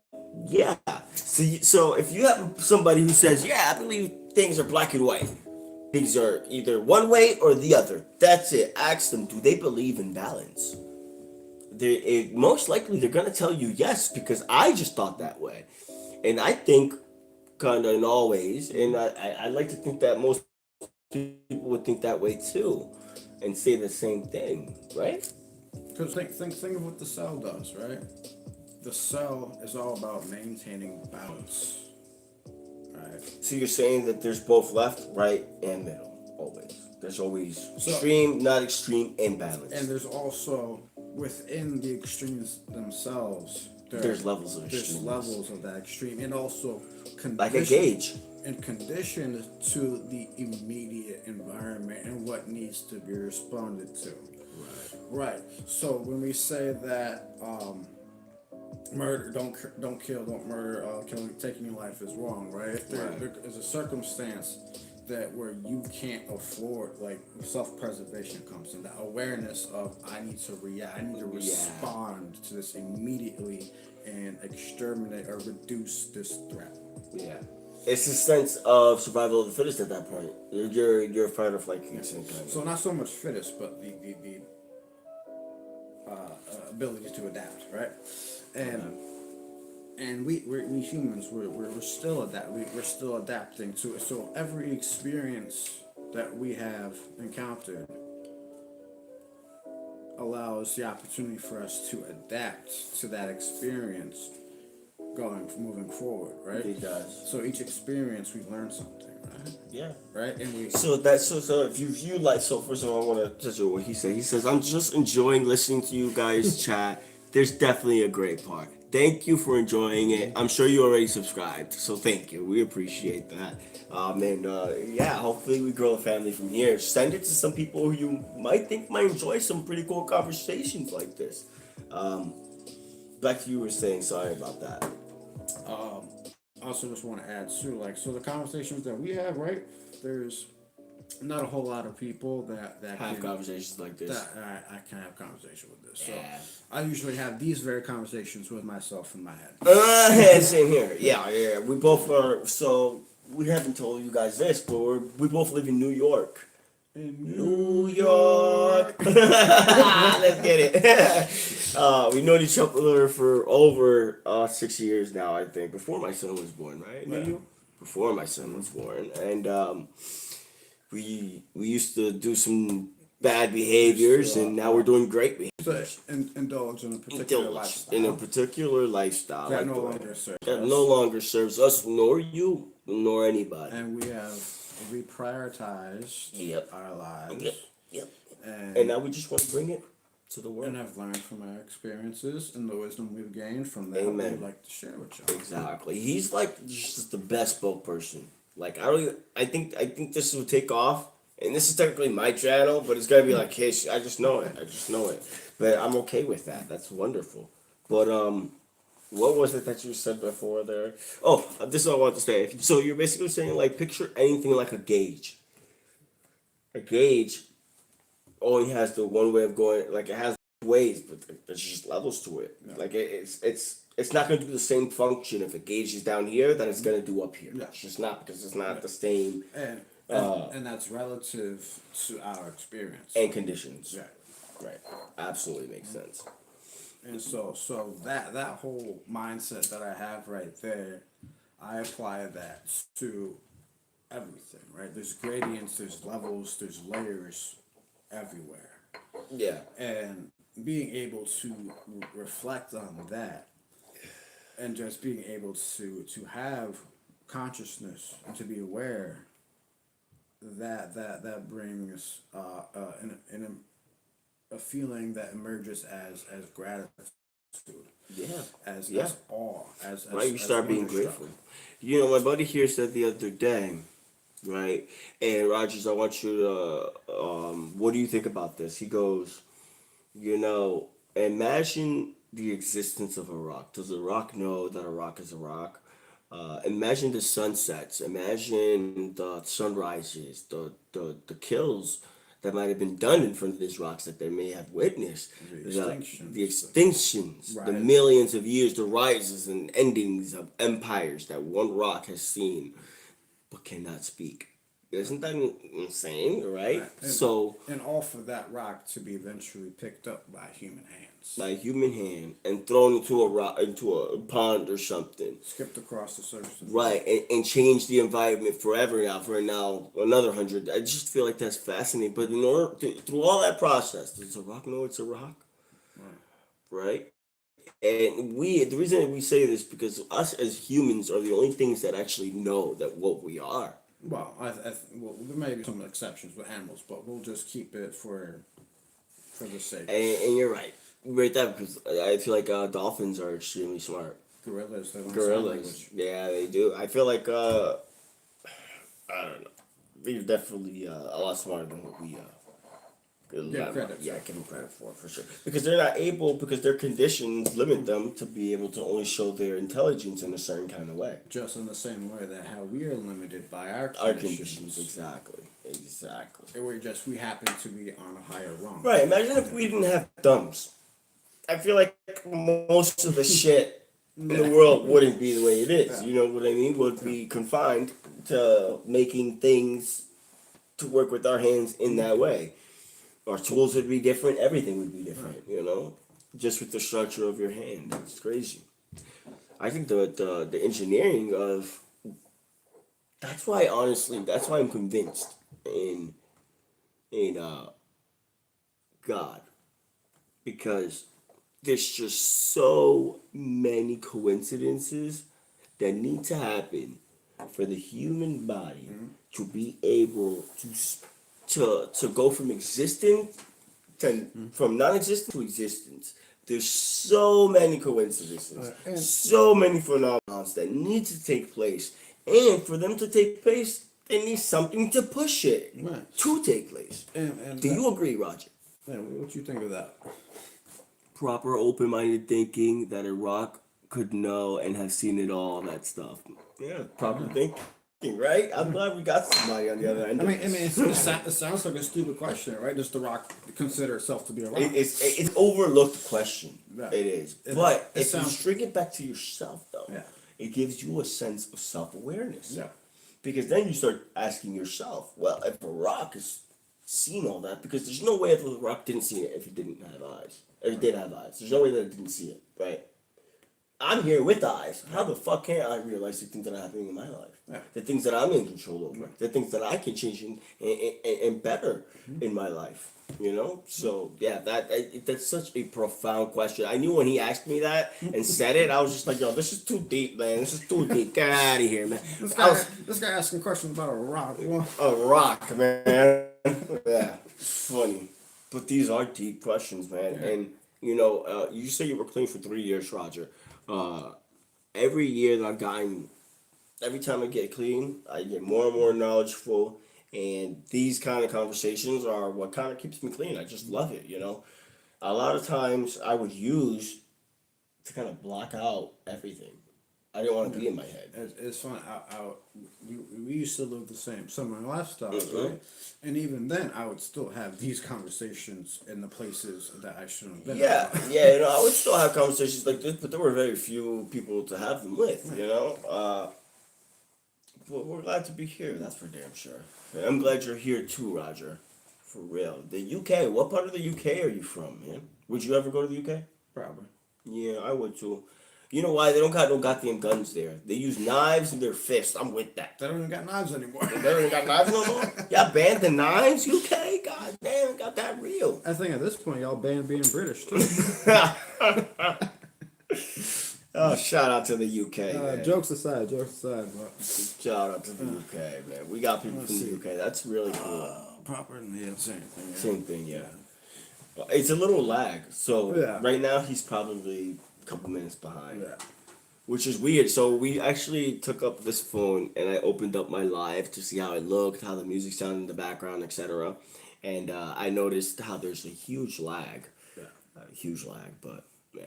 yeah. So if you have somebody who says, yeah, I believe things are black and white, things are either one way or the other, that's it. Ask them, do they believe in balance? Most likely they're going to tell you yes, because I just thought that way. And I think kind of in all ways, and I like to think that most people would think that way too, and say the same thing, right? Because think of what the cell does, right? The cell is all about maintaining balance, right? So you're saying that there's both left, right, and middle, always. There's always So, extreme, not extreme, and balance. and there's also within the extremes themselves, There's levels of there's extremes. levels of that extreme, and also Like a gauge. and conditioned to the immediate environment and what needs to be responded to. Right. So when we say that murder, don't kill, don't murder, killing, taking your life is wrong, right? If there is a circumstance that where you can't afford, like self-preservation comes in, that awareness of I need to react, I need to respond to this immediately and exterminate or reduce this threat. Yeah. It's a sense of survival of the fittest at that point. You're a fight or flight creature. So not so much fittest, but the ability to adapt, right? And we humans we're still we're still adapting to it. So every experience that we have encountered allows the opportunity for us to adapt to that experience moving forward, right? It does. So each experience we learn something, right? Yeah. Right? And we So if you like, so first of all, I want to touch on what he said. He says, I'm just enjoying listening to you guys chat. There's definitely a great part. Thank you for enjoying it. I'm sure you already subscribed, so thank you. We appreciate that. Yeah, hopefully we grow a family from here. Send it to some people who you might think might enjoy some pretty cool conversations like this. Back to you were saying, sorry about that. I also just want to add too, like, so the conversations that we have, right? There's not a whole lot of people that Have can, conversations like this. that I can have conversation with this. Yeah. So I usually have these very conversations with myself in my head. Same here. Yeah. We both are. So we haven't told you guys this, but we both live in New York. In New York. Let's get it. We known each other for over 6 years now, I think. Before my son was born, right? Yeah. Before my son was born, and we used to do some bad behaviors, and now we're doing great behaviors. So indulge in a particular Indulge lifestyle in a particular lifestyle that like no the- longer serves that us. no longer serves us, nor you, nor anybody. And we have reprioritized Yep. our lives. Yep. And, And now we just want to bring it to the world. and have learned from our experiences and the wisdom we've gained from that. Amen. We'd like to share with y'all. Exactly. He's like just the best spokesperson. Like I think this will take off. And this is technically my channel, but it's gonna be like his. I just know it. But I'm okay with that. That's wonderful. But what was it that you said before there? Oh, this is what I want to say. So you're basically saying like picture anything like a gauge. A gauge only has the one way of going. Like it has ways, but there's just levels to it. Yeah. Like it's not going to do the same function if a gauge is down here that it's going to do up here. Yeah. It's just not because it's not the same And that's relative to our experience. and conditions. Yeah. Right. Absolutely makes sense. And so that whole mindset that I have right there, I apply that to everything, right? There's gradients, there's levels, there's layers everywhere. Yeah. And being able to reflect on that and just being able to have consciousness and to be aware that brings a feeling that emerges as gratitude, Yeah. as awe, as Right. You as start being wonderstruck. grateful. You know, my buddy here said the other day, right? And Rogers, I want you to, what do you think about this? He goes, you know, imagine the existence of a rock. Does a rock know that a rock is a rock? Imagine the sunsets. Imagine the sunrises. The kills that might have been done in front of these rocks that they may have witnessed. The The extinctions. extinctions, the Rise. millions of years, the rises and endings of empires that one rock has seen but cannot speak. Isn't that insane, right? And, So, and all for that rock to be eventually picked up by human hands. by a human hand and thrown into a rock, into a pond or something, Skipped across the surface. right? And change the environment forever now. For now, another 100. I just feel like that's fascinating. But in order through all that process, does a rock know it's a rock, right? And the reason we say this because us as humans are the only things that actually know that what we are. Well, well, there may be some exceptions with animals, but we'll just keep it for the sake. And you're right. Right there, because I feel like dolphins are extremely smart. Gorillas, they don't sound Gorillas, language. yeah, they do. I feel like I don't know. They're definitely a lot smarter than what we credit yeah, for. give them credit for sure. Because they're not able, because their conditions limit them to be able to only show their intelligence in a certain kind of way. Just in the same way that how we are limited by our Our conditions. conditions, exactly. We happen to be on a higher rung. Right. Imagine if we didn't have thumbs. I feel like most of the shit in the world wouldn't be the way it is. You know what I mean? Would be confined to making things to work with our hands in that way. Our tools would be different. Everything would be different. You know, just with the structure of your hand. It's crazy. I think the engineering of that's why I'm convinced in God, because there's just so many coincidences that need to happen for the human body to be able to go from existence from non-existent to existence. There's so many coincidences, And- so many phenomena that need to take place, and for them to take place, they need something to push it Right. to take place. And Do you agree, Roger? what you think of that? Proper open-minded thinking that a rock could know and have seen it all, that stuff. Yeah, proper thinking, right? I'm glad we got somebody on the other end. It sounds like a stupid question, right? Does the rock consider itself to be a rock? It's overlooked question. Yeah. It is. It- But it if sounds- you string it back to yourself, though, Yeah. it gives you a sense of self-awareness. Yeah. Because then you start asking yourself, well, if a rock has seen all that, because there's no way that the rock didn't see it if it didn't have eyes. If it did have eyes. There's no way that it didn't see it, right? I'm here with eyes. How the fuck can I realize the things that are happening in my life? Yeah. The things that I'm in control over. The things that I can change and better in my life. You know? So, yeah, that's such a profound question. I knew when he asked me that and said it, I was just like, yo, this is too deep, man. This is too deep. Get out of here, man. This guy asking questions about a rock. Well, A rock, man. Yeah, it's funny. But these are deep questions, man. Yeah. And, you know, you say you were clean for 3 years, Roger. Every year that I've gotten, every time I get clean, I get more and more knowledgeable. And these kind of conversations are what kind of keeps me clean. I just love it, you know. A lot of times I would use to kind of block out everything. I didn't want to be in my head. it's fun. We used to live the same similar lifestyles, Mhm. right? And even then, I would still have these conversations in the places that I shouldn't have been. Yeah, yeah, you know, I would still have conversations like this, but there were very few people to have them with, you know. But we're glad to be here. That's for damn sure. And I'm glad you're here too, Roger. For real. The UK. What part of the UK are you from, man? Would you ever go to the UK? Probably. Yeah, I would too. You know why? They don't got no goddamn guns there. They use knives and their fists. I'm with that. They don't even got knives anymore. They don't even got knives no more. Y'all banned the knives, UK? God damn, got that real. I think at this point, y'all banned being British too. Oh, shout out to the UK. Man. Jokes aside, but Shout out to the UK, man. We got people from the UK. That's really cool. proper, yeah, same thing. Yeah. Same thing, yeah. It's a little lag. So Yeah. right now he's probably a couple minutes behind. Yeah. Which is weird. So we actually took up this phone and I opened up my live to see how it looked, how the music sounded in the background, etc. And I noticed how there's a huge lag. Yeah. A huge lag, but yeah.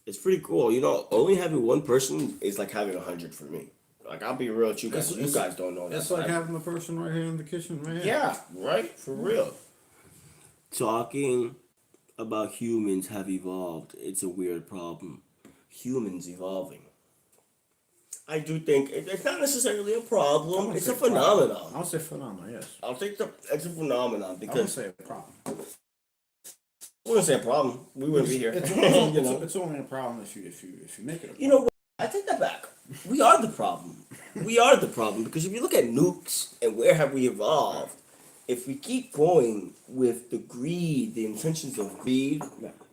It's pretty cool. You know, only having one person is like having 100 for me. Like, I'll be real with you guys. You guys don't know that. It's like having the person right here in the kitchen, right here. Yeah, right? For real. Talking about humans have evolved. It's a weird problem. Humans evolving. I do think it's not necessarily a problem. It's a phenomenon. I'll say phenomenon, yes. I'll think it's a phenomenon I won't because say a problem. I wouldn't say a problem. We wouldn't be here. You know. It's only a problem if you make it a problem. You know what? I take that back. We are the problem. We are the problem because if you look at nukes and where have we evolved, if we keep going with the greed, the intentions of greed,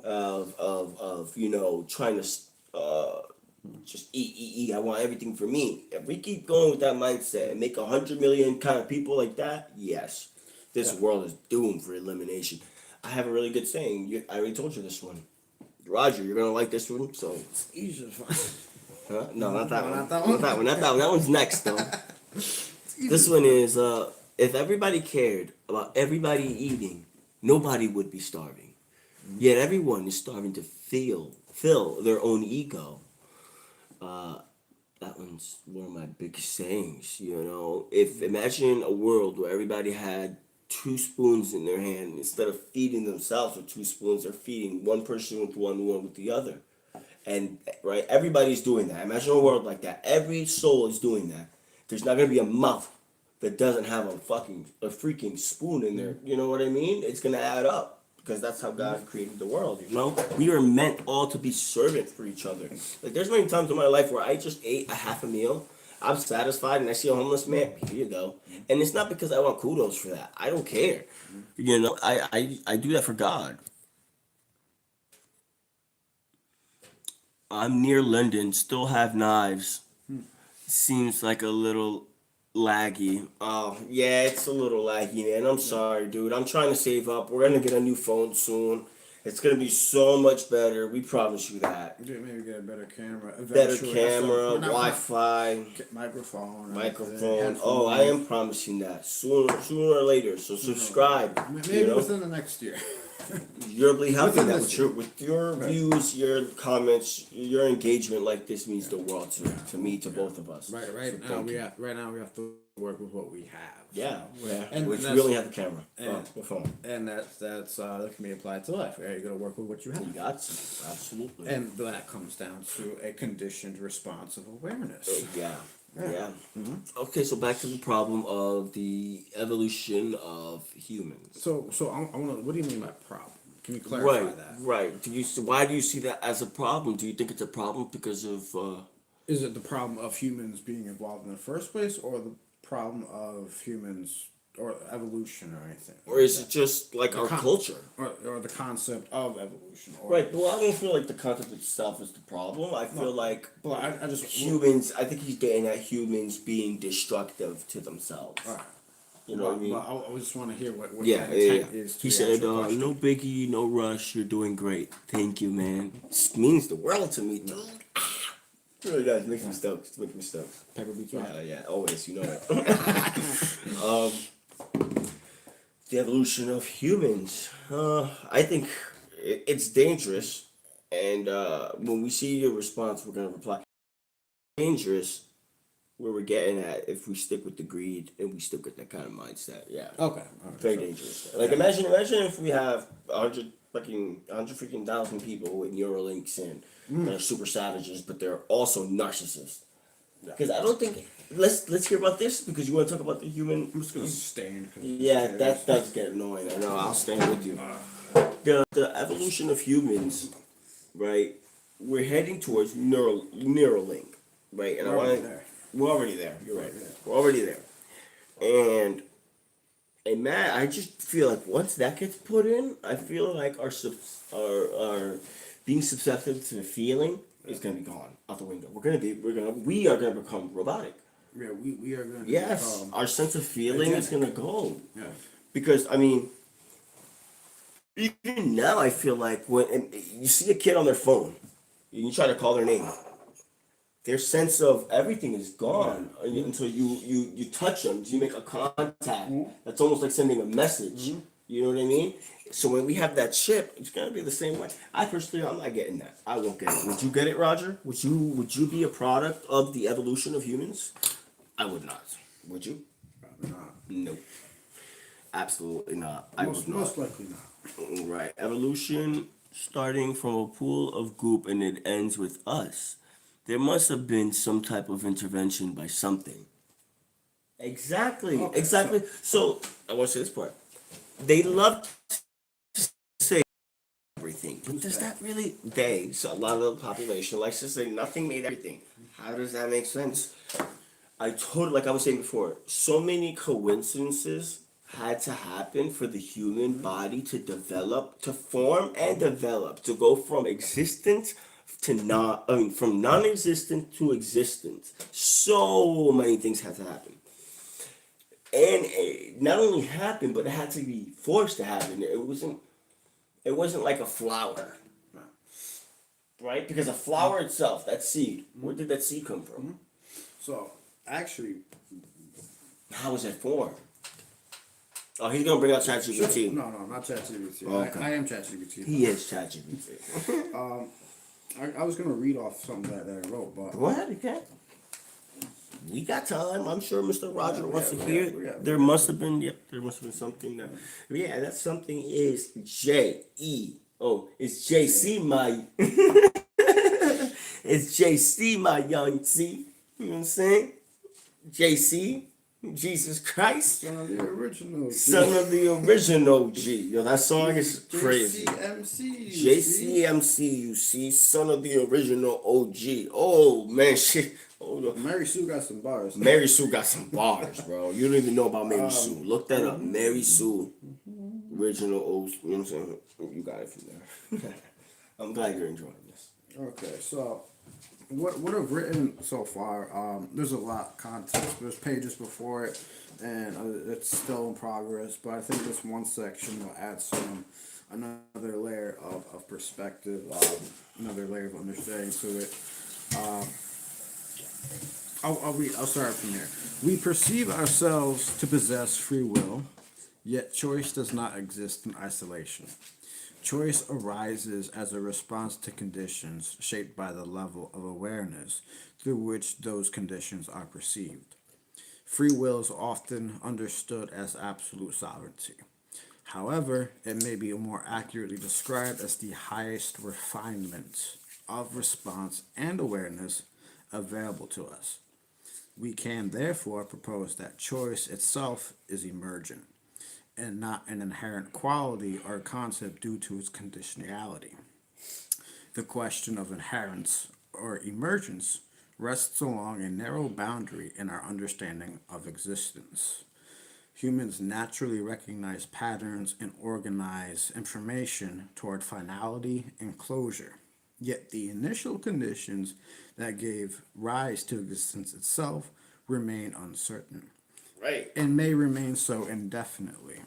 of you know trying to just eat, I want everything for me. If we keep going with that mindset and make 100 million kind of people like that, yes, this world is doomed for elimination. I have a really good saying. I already told you this one. Roger, you're gonna like this one. So, It's easy to find. huh? No, not that one. Not that one? Not that one. Not that one. That one's next though. This one is if everybody cared about everybody eating, nobody would be starving. Yet everyone is starving to fill their own ego. That one's one of my biggest sayings. You know, if imagine a world where everybody had two spoons in their hand instead of feeding themselves with two spoons, they're feeding one person with one with the other. And right, everybody's doing that. Imagine a world like that. Every soul is doing that. There's not gonna be a mouth that doesn't have a freaking spoon in there. You know what I mean? It's gonna add up because that's how God created the world. You know, we are meant all to be servant for each other. Like there's many times in my life where I just ate a half a meal. I'm satisfied, and I see a homeless man. Here you go. And it's not because I want kudos for that. I don't care. You know, I do that for God. I'm near London, still have knives. Seems like a little laggy. Oh, yeah, it's a little laggy, man. I'm sorry, dude. I'm trying to save up. We're gonna get a new phone soon. It's gonna be so much better. We promise you that. Maybe get a better camera. Better Eventually, camera, we're not- Wi-Fi, Get microphone. microphone. Oh, I am promising that sooner or later. So subscribe. Maybe You know? within the next year. You'll be helping Within that this with your views, your comments, your engagement. Like this means the world to me, to both of us. Right So now thank we you. have to work with what we have. Yeah, yeah. And Which that's- we only have the camera. and- The phone. And that can be applied to life. Right? You got to work with what you You have. got to. Absolutely. And that comes down to a conditioned response of awareness. Yeah. Yeah. Yeah. Okay, so back to the problem of the evolution of humans. So I want to. What do you mean by problem? Can you clarify Right, that? right. Why do you see that as a problem? Do you think it's a problem because of Is it the problem of humans being involved in the first place, or the problem of humans or evolution or anything? or is it just like our culture? Or the concept of evolution? Or, Right. Well, I don't feel like the concept itself is the problem. I feel like But I just humans. I think he's getting at humans being destructive to themselves. All right. You know what I mean? But I just want to hear what Yeah, the yeah, intent yeah. is. To He the said, actual question. "No biggie, no rush. You're doing great. Thank you, man." This means the world to me, dude. It really does. Makes me stoked. Makes me stoked. Pepper beats rock. Yeah, always. You know it. The evolution of humans. I think it's dangerous, and when we see your response, we're gonna reply. Dangerous. Where we're getting at if we stick with the greed and we stick with that kind of mindset. Yeah. Okay. All right. Very So- dangerous. Like imagine if we have 100 freaking thousand people with Neuralinks and they're super savages, but they're also narcissists. Because I don't think let's hear about this because you want to talk about the human. I'm just gonna stand. Yeah, that does get annoying. I know. I'll stand with you. The evolution of humans, right? We're heading towards Neuralink, right? And We're already there. We're already there. You're right. Yeah. We're already there. And man, I just feel like once that gets put in, I feel like our being susceptible to the feeling is gonna be gone out the window. We are gonna become robotic. Yeah, we are gonna. Yes, our sense of feeling is gonna go. Yeah. Because I mean, even now I feel like when you see a kid on their phone, and you try to call their name, their sense of everything is gone until you touch them. You make a contact. That's almost like sending a message. You know what I mean? So when we have that chip, it's gonna be the same way. I personally, I'm not getting that. I won't get it. Would you get it, Roger? Would you be a product of the evolution of humans? I would not. Would you? Probably not. Nope. Absolutely not. I Most, would not. most likely not. Right. Evolution starting from a pool of goop and it ends with us. There must have been some type of intervention by something. Exactly. Okay, Exactly. So I want to say this part. They love to say everything. But does that really they, so a lot of the population likes to say nothing made everything. How does that make sense? I totally, like I was saying before, so many coincidences had to happen for the human body to develop, to form and develop, to go from existence to not, I mean, from non-existent to existence. So many things had to happen. And it not only happened, but it had to be forced to happen. It wasn't like a flower, right? Because a flower itself, that seed, where did that seed come from? So, actually, How was that formed? Oh, he's gonna bring out ChatGPT. no, not ChatGPT. Okay. I am ChatGPT. He is ChatGPT. I was gonna read off something that I wrote, but Go ahead, you can. We got time. I'm sure Mr. Roger wants to we hear. got- There must have been. Yep, there must have been something. Yeah, that something is JE. Oh, it's JC, my. It's JC, my young C. You know what I'm saying? JC, Jesus Christ, son of the original. son of the original G. Yo, that song is crazy. JCMC. JCMC, you see, son of the original OG. Oh man, shit. Hold on. Mary Sue got some bars. Mary Sue got some bars, bro. You don't even know about Mary Sue. Look that up. Mary Sue, original OG. You know what I'm saying? You got it from there. I'm glad you're enjoying this. Okay, so what I've written so far, there's a lot of context. There's pages before it, and it's still in progress. But I think this one section will add another layer of perspective, another layer of understanding to it. I'll start from here. We perceive ourselves to possess free will, yet choice does not exist in isolation. Choice arises as a response to conditions shaped by the level of awareness through which those conditions are perceived. Free will is often understood as absolute sovereignty. However, it may be more accurately described as the highest refinement of response and awareness available to us. We can therefore propose that choice itself is emergent and not an inherent quality or concept due to its conditionality. The question of inherence or emergence rests along a narrow boundary in our understanding of existence. Humans naturally recognize patterns and organize information toward finality and closure. Yet the initial conditions that gave rise to existence itself remain uncertain Right. and may remain so indefinitely.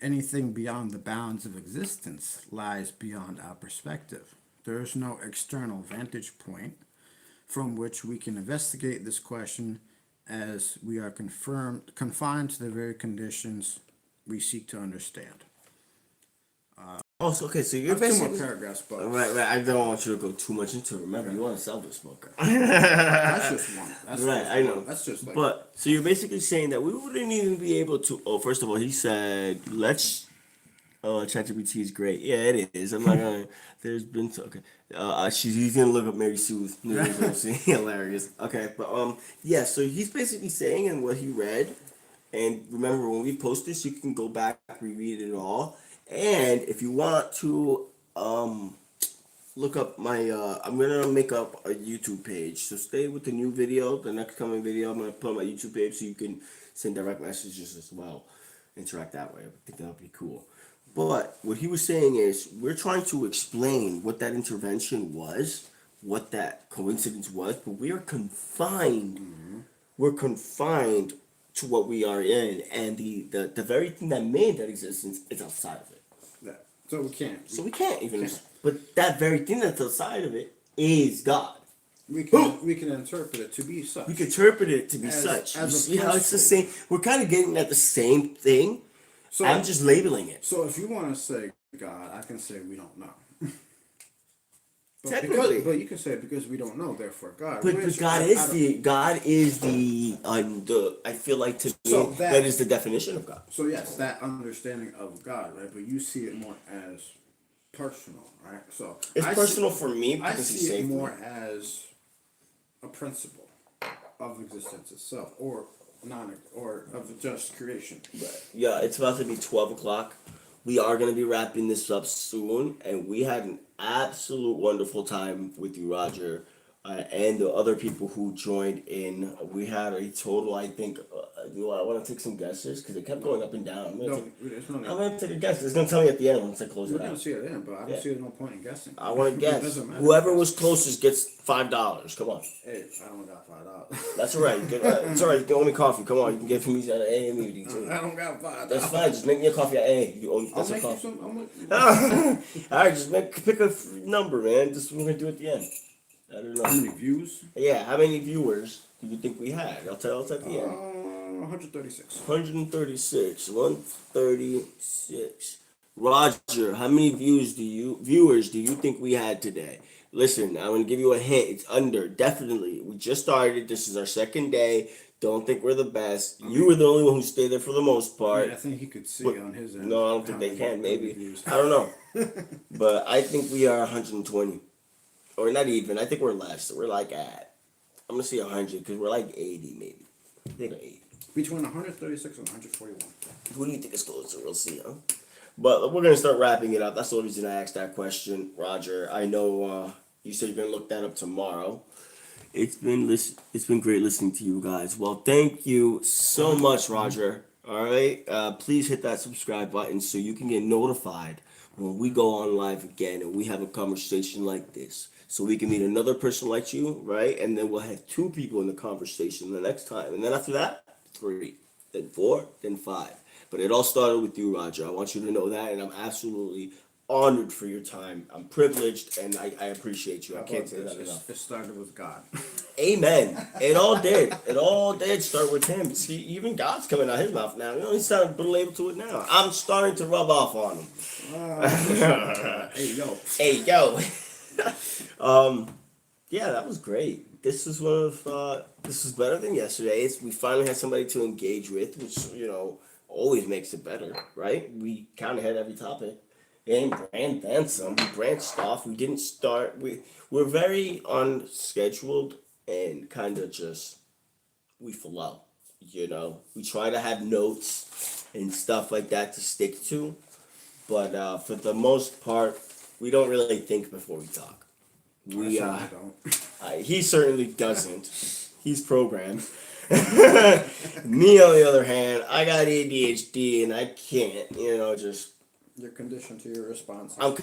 Anything beyond the bounds of existence lies beyond our perspective. There is no external vantage point from which we can investigate this question, as we are confined to the very conditions we seek to understand. Also, okay, so you're That's two more basically paragraphs, but right. I don't want you to go too much into it. Remember, you want to sell the smoker. that's just one. That's Right, just I one. know. That's just like But so you're basically saying that we wouldn't even be able to. Oh, first of all, he said, "Let's." Oh, ChatGPT is great. Yeah, it is. I'm not gonna. There's been okay. He's gonna look up Mary Sue's news. Hilarious. Okay, but yeah. So he's basically saying in what he read, and remember when we post this, you can go back reread it all. And if you want to look up my I'm gonna make up a YouTube page. So stay with the new video, the next coming video. I'm gonna put on my YouTube page so you can send direct messages as well. Interact that way. I think that'll be cool. But what he was saying is we're trying to explain what that intervention was, what that coincidence was, but we are confined. We're confined to what we are in, and the very thing that made that existence is outside of it. that. So we can't. So we can't even. But that very thing that's outside of it is God. We can interpret it to be such. We can interpret it to be As- such. as You see how it's the opposed to- same? We're kind of getting at the same thing. So I'm just labeling it. so if you want to say God, I can say we don't know. Technically. But you can say because we don't know, therefore God. But Which God I is don't- the I feel like to me So that is the definition of God. So yes, that understanding of God, right? But you see it more as personal, right? So It's I personal see, for me I because he's see it saved more me. as a principle of existence itself, or non, or of just creation. But yeah, it's about to be 12 o'clock. We are gonna be wrapping this up soon, and we had an absolute wonderful time with you, Roger, and the other people who joined in. We had a total, I think. I want to take some guesses because it kept going up and down. No, it's not. I'm gonna take a guess. It's gonna tell me at the end once I close We're it gonna out. see it in, but I don't Yeah. see there's no point in guessing. I want to It guess. doesn't matter. Whoever was closest gets $5. Come on. Hey, I don't got $5. That's all right. It's all right. You can owe me coffee. Come on. You can get from me at an AA meeting too. I don't got $5. That's fine. Just make me a coffee at AA. You owe me. I'll That's a make you coffee. some. All right, just pick a number, man. Just we're gonna do it at the end. I don't How know. many views? Yeah, how many viewers do you think we had? I'll tell us at the end. 136. 136. 136. Roger, how many viewers do you think we had today? Listen, I'm gonna give you a hint. It's under, definitely. We just started. This is our second day. Don't think we're the best. You were the only one who stayed there for the most part. I think he could see But- on his end. No, I don't think how they many can. Maybe views. I don't know, but I think we are 120, or not even. I think we're less. We're like at. I'm gonna say 100 because we're like 80 maybe. I think we're 80. Between 136 and 141. Who do you think is closer? We'll see, huh? But we're gonna start wrapping it up. That's the only reason I asked that question, Roger. I know you said you're gonna look that up tomorrow. It's been great listening to you guys. Well, thank you so much, Roger. All right, please hit that subscribe button so you can get notified when we go on live again and we have a conversation like this. So we can meet another person like you, right? And then we'll have 2 people in the conversation the next time. And then after that, 3, then 4, then 5. But it all started with you, Roger. I want you to know that, and I'm absolutely honored for your time. I'm privileged, and I appreciate you. I How can't about say that this? enough. It started with God. Amen. It all did. It all did start with him. See, even God's coming out his mouth now. You know, he's starting to put a label to it now. I'm starting to rub off on him. Hey, yo. Hey, yo. Yeah, that was great. This is one of this is better than yesterday. We finally had somebody to engage with, which always makes it better, right? We kind of had every topic, and then some. We branched off. We didn't start. We're very unscheduled and kind of just we flow. We try to have notes and stuff like that to stick to, but for the most part, we don't really think before we talk. We I don't. he certainly doesn't. He's programmed. Me, on the other hand, I got ADHD and I can't, just. You're conditioned to your response. I'm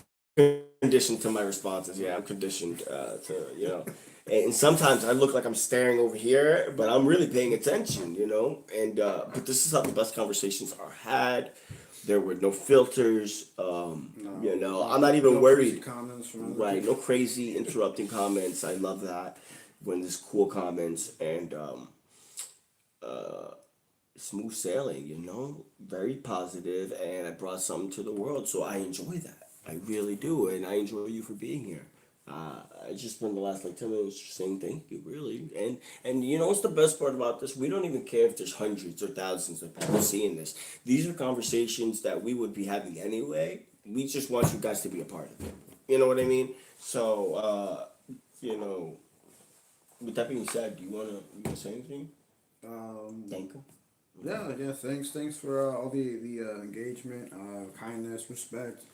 conditioned to my responses. Yeah, I'm conditioned to. And sometimes I look like I'm staring over here, but I'm really paying attention, And but this is how the best conversations are had. There were no filters. I'm not even no worried. crazy comments from other Right, people. no crazy interrupting comments. I love that when there's cool comments and smooth sailing, very positive, and I brought something to the world, so I enjoy that. I really do, and I enjoy you for being here. I just spent the last 10 minutes just saying thank you, really. And what's the best part about this? We don't even care if there's hundreds or thousands of people seeing this. These are conversations that we would be having anyway. We just want you guys to be a part of it. You know what I mean? So, with that being said, do you wanna say anything? Thank you. Yeah. Thanks for all the engagement, kindness, respect.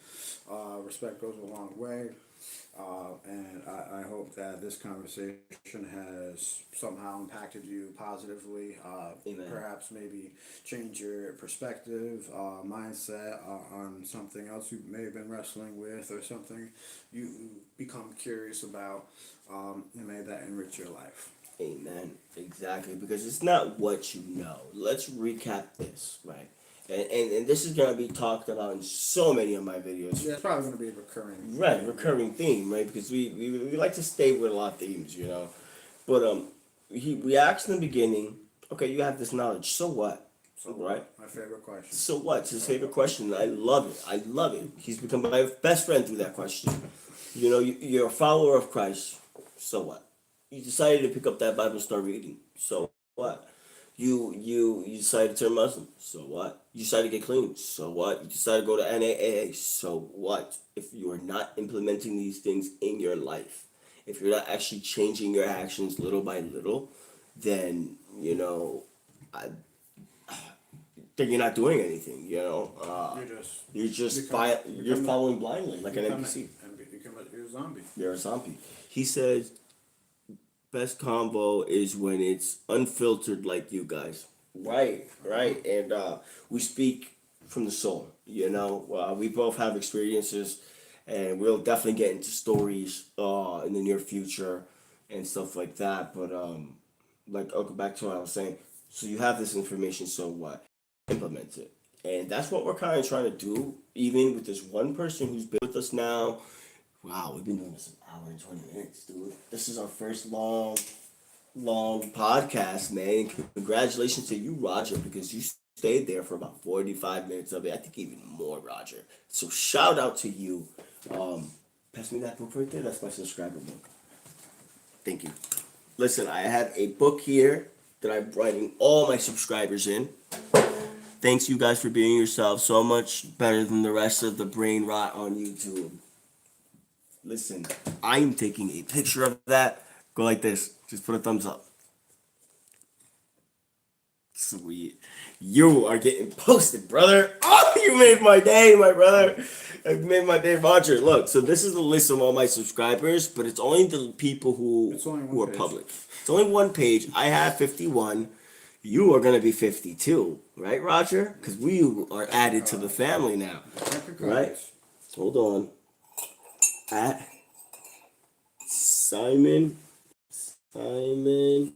Respect goes a long way. And I hope that this conversation has somehow impacted you positively. Amen. Perhaps maybe change your perspective, mindset on something else you may have been wrestling with, or something you become curious about, and may that enrich your life. Amen. Exactly. Because it's not what you know. Let's recap this, right? And this is going to be talked about in so many of my videos. Yeah, it's probably going to be a recurring. Right, recurring theme, right? Because we like to stay with a lot of themes, But we asked in the beginning, okay, you have this knowledge, so what? So Right. my favorite question. So what? It's his favorite question. I love it. I love it. He's become my best friend through that question. You know, you're a follower of Christ. So what? You decided to pick up that Bible and start reading. So what? You decided to turn Muslim. So what? You decided to get clean. So what? You decided to go to NAAA. So what? If you are not implementing these things in your life, if you're not actually changing your actions little by little, then I, then you're not doing anything. You're just You're following blindly like an NPC. You're a zombie. You're a zombie. He says best convo is when it's unfiltered like you guys. Right, right. And we speak from the soul, we both have experiences and we'll definitely get into stories in the near future and stuff like that. But like I'll go back to what I was saying. So you have this information, so what? Implement it. And that's what we're kind of trying to do, even with this one person who's been with us now. Wow, we've been doing this an hour and 20 minutes, dude. This is our first long podcast, man. Congratulations to you, Roger, because you stayed there for about 45 minutes of it. I think even more, Roger. So shout out to you. Pass me that book right there. That's my subscriber book. Thank you. Listen, I have a book here that I'm writing all my subscribers in. Thanks you guys for being yourselves so much better than the rest of the brain rot on YouTube. Listen, I'm taking a picture of that. Go like this. Just put a thumbs up. Sweet. You are getting posted, brother. Oh, you made my day, my brother. You made my day, Roger. Look, so this is the list of all my subscribers, but it's only the people who are public. It's only one page. I have 51. You are going to be 52, right, Roger? Because we are added to the family now. Right? Hold on. At Simon Rogers.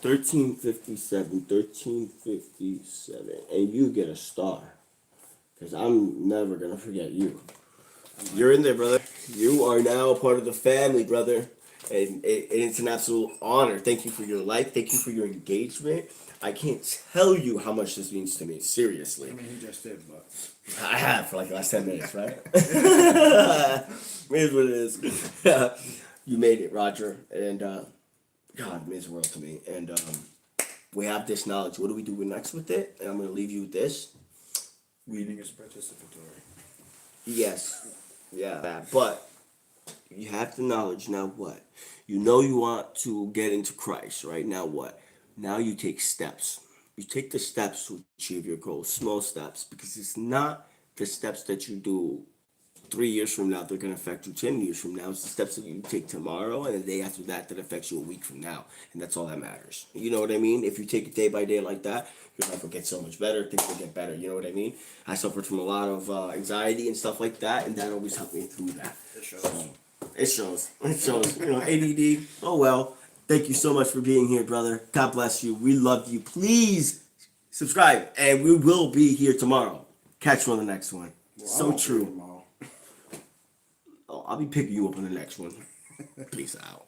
1357, and you get a star. Because I'm never going to forget you. You're in there, brother. You are now a part of the family, brother. And it's an absolute honor. Thank you for your life. Thank you for your engagement. I can't tell you how much this means to me. Seriously. I mean, he just did, but I have for like the last 10 minutes, right? It is what it is. You made it, Roger. And God, it means the world to me. And we have this knowledge. What do we do next with it? And I'm going to leave you with this. Reading is participatory. Yes. Yeah. But you have the knowledge. Now what? You know you want to get into Christ, right? Now what? Now you take steps. You take the steps to achieve your goals. Small steps. Because it's not the steps that you do 3 years from now that are going to affect you 10 years from now. It's the steps that you take tomorrow and the day after that that affects you a week from now. And that's all that matters. You know what I mean? If you take it day by day like that, your life will get so much better. Things will get better. You know what I mean? I suffered from a lot of anxiety and stuff like that, and that always helped me through that. It shows. ADD. Oh well. Thank you so much for being here, brother. God bless you. We love you. Please subscribe, and we will be here tomorrow. Catch you on the next one. Well, So true. Oh, I'll be picking you up on the next one. Peace out.